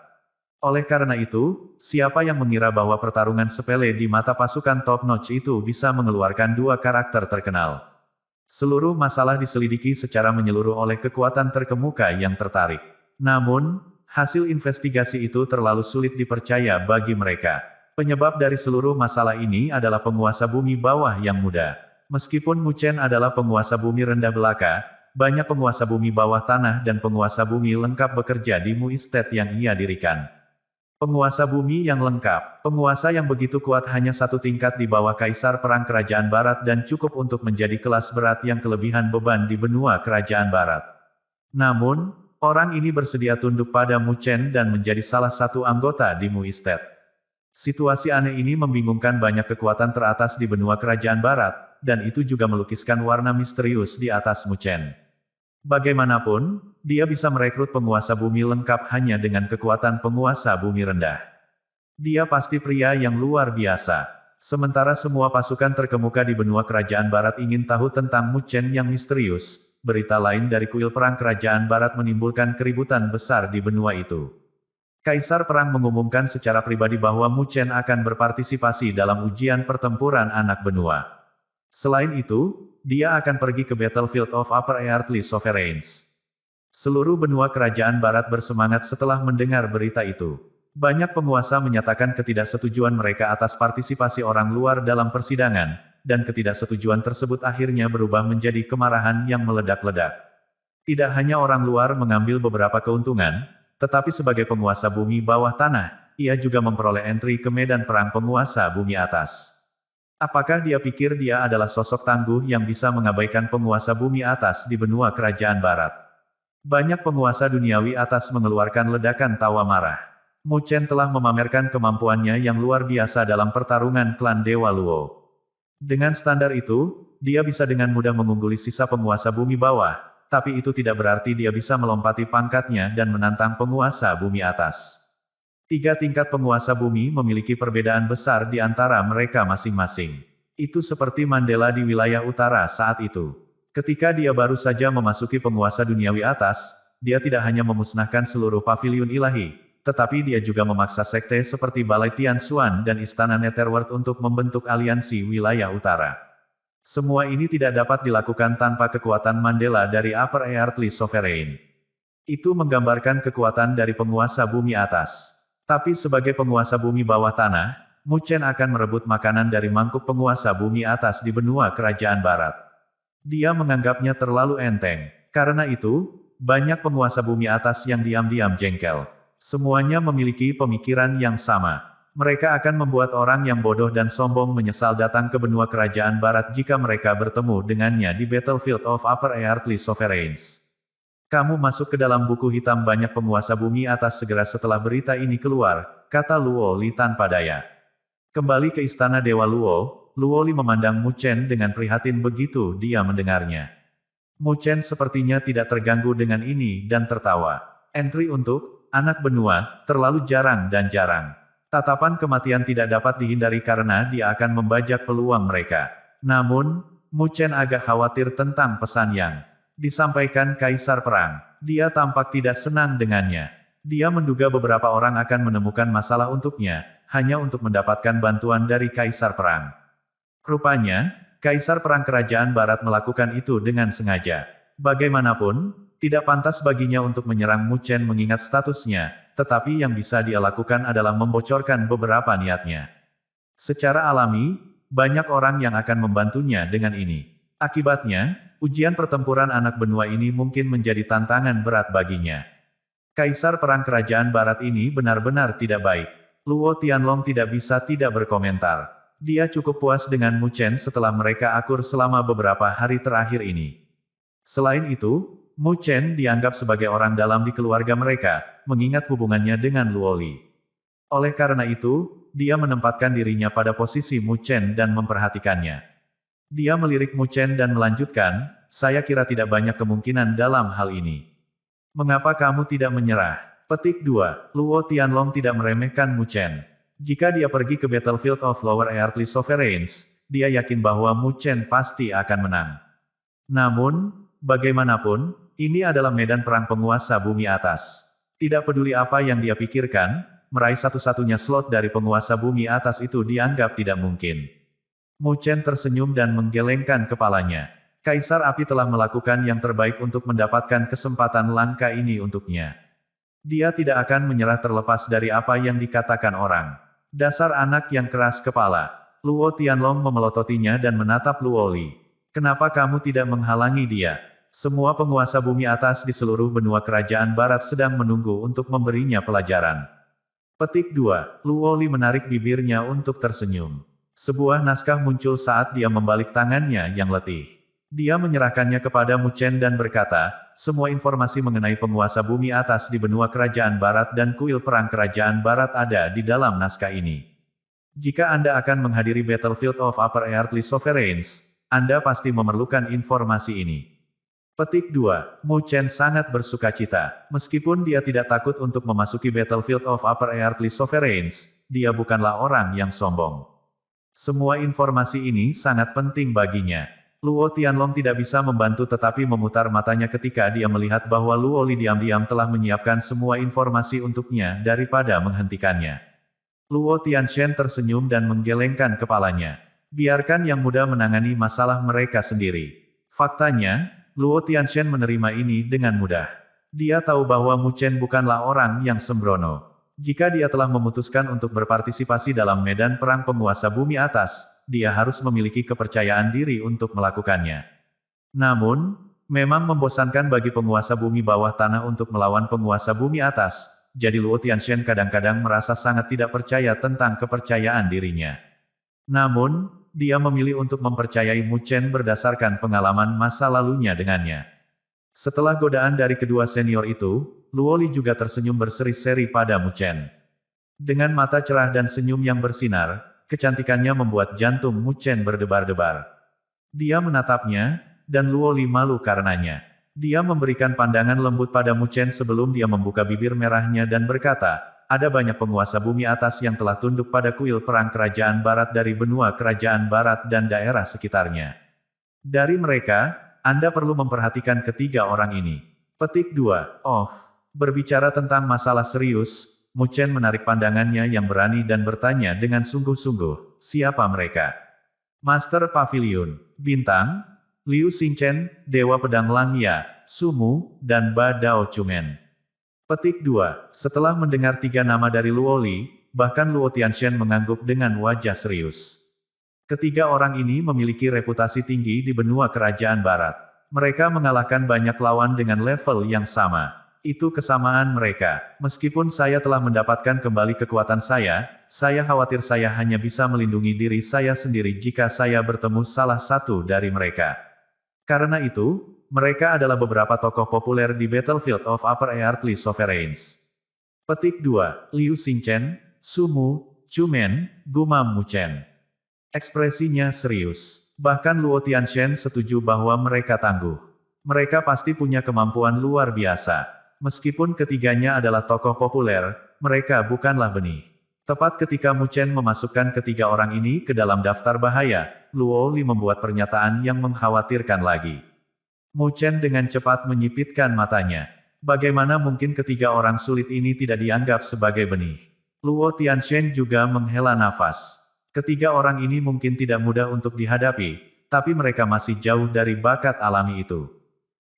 [SPEAKER 1] Oleh karena itu, siapa yang mengira bahwa pertarungan sepele di mata pasukan top-notch itu bisa mengeluarkan 2 karakter terkenal? Seluruh masalah diselidiki secara menyeluruh oleh kekuatan terkemuka yang tertarik. Namun, hasil investigasi itu terlalu sulit dipercaya bagi mereka. Penyebab dari seluruh masalah ini adalah penguasa bumi bawah yang muda. Meskipun Mu Chen adalah penguasa bumi rendah belaka, banyak penguasa bumi bawah tanah dan penguasa bumi lengkap bekerja di Mu Estate yang ia dirikan. Penguasa bumi yang lengkap, penguasa yang begitu kuat hanya 1 tingkat di bawah Kaisar Perang Kerajaan Barat dan cukup untuk menjadi kelas berat yang kelebihan beban di benua Kerajaan Barat. Namun, orang ini bersedia tunduk pada Mu Chen dan menjadi salah satu anggota di Mu Estate. Situasi aneh ini membingungkan banyak kekuatan teratas di benua Kerajaan Barat, dan itu juga melukiskan warna misterius di atas Mu Chen. Bagaimanapun, dia bisa merekrut penguasa bumi lengkap hanya dengan kekuatan penguasa bumi rendah. Dia pasti pria yang luar biasa. Sementara semua pasukan terkemuka di benua Kerajaan Barat ingin tahu tentang Mu Chen yang misterius, berita lain dari kuil perang Kerajaan Barat menimbulkan keributan besar di benua itu. Kaisar Perang mengumumkan secara pribadi bahwa Mu Chen akan berpartisipasi dalam ujian pertempuran anak benua. Selain itu, dia akan pergi ke Battlefield of Upper Earthly Sovereigns. Seluruh benua kerajaan barat bersemangat setelah mendengar berita itu. Banyak penguasa menyatakan ketidaksetujuan mereka atas partisipasi orang luar dalam persidangan, dan ketidaksetujuan tersebut akhirnya berubah menjadi kemarahan yang meledak-ledak. Tidak hanya orang luar mengambil beberapa keuntungan, tetapi sebagai penguasa bumi bawah tanah, ia juga memperoleh entry ke medan perang penguasa bumi atas. Apakah dia pikir dia adalah sosok tangguh yang bisa mengabaikan penguasa bumi atas di benua kerajaan barat? Banyak penguasa duniawi atas mengeluarkan ledakan tawa marah. Mu Chen telah memamerkan kemampuannya yang luar biasa dalam pertarungan klan Dewa Luo. Dengan standar itu, dia bisa dengan mudah mengungguli sisa penguasa bumi bawah, tapi itu tidak berarti dia bisa melompati pangkatnya dan menantang penguasa bumi atas. 3 tingkat penguasa bumi memiliki perbedaan besar di antara mereka masing-masing. Itu seperti Mandela di wilayah utara saat itu. Ketika dia baru saja memasuki penguasa duniawi atas, dia tidak hanya memusnahkan seluruh paviliun ilahi, tetapi dia juga memaksa sekte seperti Balai Tian Xuan dan Istana Netherworld untuk membentuk aliansi wilayah utara. Semua ini tidak dapat dilakukan tanpa kekuatan Mandela dari Upper Earthly Sovereign. Itu menggambarkan kekuatan dari penguasa bumi atas. Tapi sebagai penguasa bumi bawah tanah, Mu Chen akan merebut makanan dari mangkuk penguasa bumi atas di benua kerajaan barat. Dia menganggapnya terlalu enteng. Karena itu, banyak penguasa bumi atas yang diam-diam jengkel. Semuanya memiliki pemikiran yang sama. Mereka akan membuat orang yang bodoh dan sombong menyesal datang ke benua kerajaan barat jika mereka bertemu dengannya di Battlefield of Upper Earthly Sovereigns. Kamu masuk ke dalam buku hitam banyak penguasa bumi atas segera setelah berita ini keluar, kata Luo Li tanpa daya. Kembali ke istana Dewa Luo, Luo Li memandang Mu Chen dengan prihatin begitu dia mendengarnya. Mu Chen sepertinya tidak terganggu dengan ini dan tertawa. Entry untuk anak benua, terlalu jarang dan jarang. Tatapan kematian tidak dapat dihindari karena dia akan membajak peluang mereka. Namun, Mu Chen agak khawatir tentang pesan yang disampaikan Kaisar Perang. Dia tampak tidak senang dengannya. Dia menduga beberapa orang akan menemukan masalah untuknya, hanya untuk mendapatkan bantuan dari Kaisar Perang. Rupanya, Kaisar Perang Kerajaan Barat melakukan itu dengan sengaja. Bagaimanapun, tidak pantas baginya untuk menyerang Mu Chen mengingat statusnya, tetapi yang bisa dia lakukan adalah membocorkan beberapa niatnya. Secara alami, banyak orang yang akan membantunya dengan ini. Akibatnya, ujian pertempuran anak benua ini mungkin menjadi tantangan berat baginya. Kaisar Perang Kerajaan Barat ini benar-benar tidak baik. Luo Tianlong tidak bisa tidak berkomentar. Dia cukup puas dengan Mu Chen setelah mereka akur selama beberapa hari terakhir ini. Selain itu, Mu Chen dianggap sebagai orang dalam di keluarga mereka, mengingat hubungannya dengan Luo Li. Oleh karena itu, dia menempatkan dirinya pada posisi Mu Chen dan memperhatikannya. Dia melirik Mu Chen dan melanjutkan, saya kira tidak banyak kemungkinan dalam hal ini. Mengapa kamu tidak menyerah? Petik 2. Luo Tianlong tidak meremehkan Mu Chen. Jika dia pergi ke Battlefield of Lower Earthly Sovereigns, dia yakin bahwa Mu Chen pasti akan menang. Namun, bagaimanapun, ini adalah medan perang penguasa bumi atas. Tidak peduli apa yang dia pikirkan, meraih satu-satunya slot dari penguasa bumi atas itu dianggap tidak mungkin. Mu Chen tersenyum dan menggelengkan kepalanya. Kaisar Api telah melakukan yang terbaik untuk mendapatkan kesempatan langka ini untuknya. Dia tidak akan menyerah terlepas dari apa yang dikatakan orang. Dasar anak yang keras kepala. Luo Tianlong memelototinya dan menatap Luo Li. Kenapa kamu tidak menghalangi dia? Semua penguasa bumi atas di seluruh benua kerajaan barat sedang menunggu untuk memberinya pelajaran. Petik 2. Luo Li menarik bibirnya untuk tersenyum. Sebuah naskah muncul saat dia membalik tangannya yang letih. Dia menyerahkannya kepada Mu Chen dan berkata, semua informasi mengenai penguasa bumi atas di benua kerajaan barat dan kuil perang kerajaan barat ada di dalam naskah ini. Jika Anda akan menghadiri Battlefield of Upper Earthly Sovereigns, Anda pasti memerlukan informasi ini. Petik 2. Mu Chen sangat bersukacita. Meskipun dia tidak takut untuk memasuki Battlefield of Upper Earthly Sovereigns, dia bukanlah orang yang sombong. Semua informasi ini sangat penting baginya. Luo Tianlong tidak bisa membantu tetapi memutar matanya ketika dia melihat bahwa Luo Li diam-diam telah menyiapkan semua informasi untuknya daripada menghentikannya. Luo Tianshen tersenyum dan menggelengkan kepalanya. Biarkan yang muda menangani masalah mereka sendiri. Faktanya, Luo Tianshen menerima ini dengan mudah. Dia tahu bahwa Mu Chen bukanlah orang yang sembrono. Jika dia telah memutuskan untuk berpartisipasi dalam medan perang penguasa bumi atas, dia harus memiliki kepercayaan diri untuk melakukannya. Namun, Memang membosankan bagi penguasa bumi bawah tanah untuk melawan penguasa bumi atas, jadi Luo Tianshan kadang-kadang merasa sangat tidak percaya tentang kepercayaan dirinya. Namun, dia memilih untuk mempercayai Mu Chen berdasarkan pengalaman masa lalunya dengannya. Setelah godaan dari kedua senior itu, Luo Li juga tersenyum berseri-seri pada Mu Chen. Dengan mata cerah dan senyum yang bersinar, kecantikannya membuat jantung Mu Chen berdebar-debar. Dia menatapnya, dan Luo Li malu karenanya. Dia memberikan pandangan lembut pada Mu Chen sebelum dia membuka bibir merahnya dan berkata, ada banyak penguasa bumi atas yang telah tunduk pada kuil perang kerajaan barat dari benua kerajaan barat dan daerah sekitarnya. Dari mereka, Anda perlu memperhatikan ketiga orang ini. Petik 2. Oh, berbicara tentang masalah serius, Mu Chen menarik pandangannya yang berani dan bertanya dengan sungguh-sungguh, siapa mereka? Master Pavilion, Bintang, Liu Xingchen, Dewa Pedang Langya, Sumu, dan Ba Dao Chumen. Petik 2. Setelah mendengar tiga nama dari Luo Li, bahkan Luo Tianshan mengangguk dengan wajah serius. Ketiga orang ini memiliki reputasi tinggi di benua kerajaan barat. Mereka mengalahkan banyak lawan dengan level yang sama. Itu kesamaan mereka. Meskipun saya telah mendapatkan kembali kekuatan saya khawatir saya hanya bisa melindungi diri saya sendiri jika saya bertemu salah satu dari mereka. Karena itu, mereka adalah beberapa tokoh populer di Battlefield of Upper Earthly Sovereigns. Petik 2. Liu Xingchen, Sumu, Chumen, gumam Mu Chen. Ekspresinya serius. Bahkan Luo Tianshan setuju bahwa mereka tangguh. Mereka pasti punya kemampuan luar biasa. Meskipun ketiganya adalah tokoh populer, mereka bukanlah benih. Tepat ketika Mu Chen memasukkan ketiga orang ini ke dalam daftar bahaya, Luo Li membuat pernyataan yang mengkhawatirkan lagi. Mu Chen dengan cepat menyipitkan matanya. Bagaimana mungkin ketiga orang sulit ini tidak dianggap sebagai benih? Luo Tianshan juga menghela nafas. Ketiga orang ini mungkin tidak mudah untuk dihadapi, tapi mereka masih jauh dari bakat alami itu.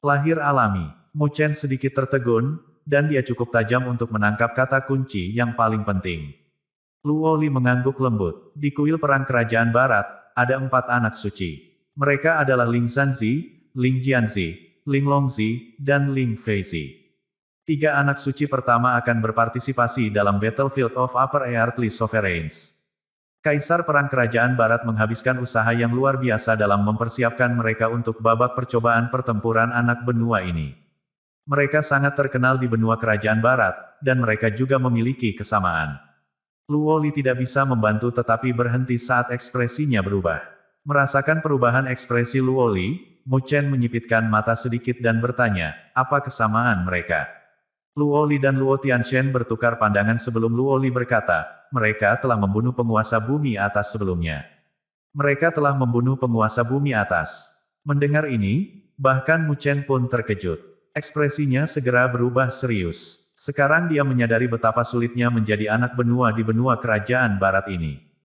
[SPEAKER 1] Lahir alami, Mu Chen sedikit tertegun, dan dia cukup tajam untuk menangkap kata kunci yang paling penting. Luo Li mengangguk lembut. Di kuil perang kerajaan barat, ada 4 anak suci. Mereka adalah Ling Zanzi, Ling Jianzi, Ling Longzi, dan Ling Feizi. 3 anak suci pertama akan berpartisipasi dalam Battlefield of Upper Earthly Sovereigns. Kaisar perang kerajaan barat menghabiskan usaha yang luar biasa dalam mempersiapkan mereka untuk babak percobaan pertempuran anak benua ini. Mereka sangat terkenal di benua kerajaan barat, dan mereka juga memiliki kesamaan. Luo Li tidak bisa membantu tetapi berhenti saat ekspresinya berubah. Merasakan perubahan ekspresi Luo Li, Mu Chen menyipitkan mata sedikit dan bertanya, apa kesamaan mereka? Luo Li dan Luo Tianshan bertukar pandangan sebelum Luo Li berkata, mereka telah membunuh penguasa bumi atas sebelumnya. Mereka telah membunuh penguasa bumi atas. Mendengar ini, bahkan Mu Chen pun terkejut. Ekspresinya segera berubah serius. Sekarang dia menyadari betapa sulitnya menjadi anak benua di benua kerajaan barat ini.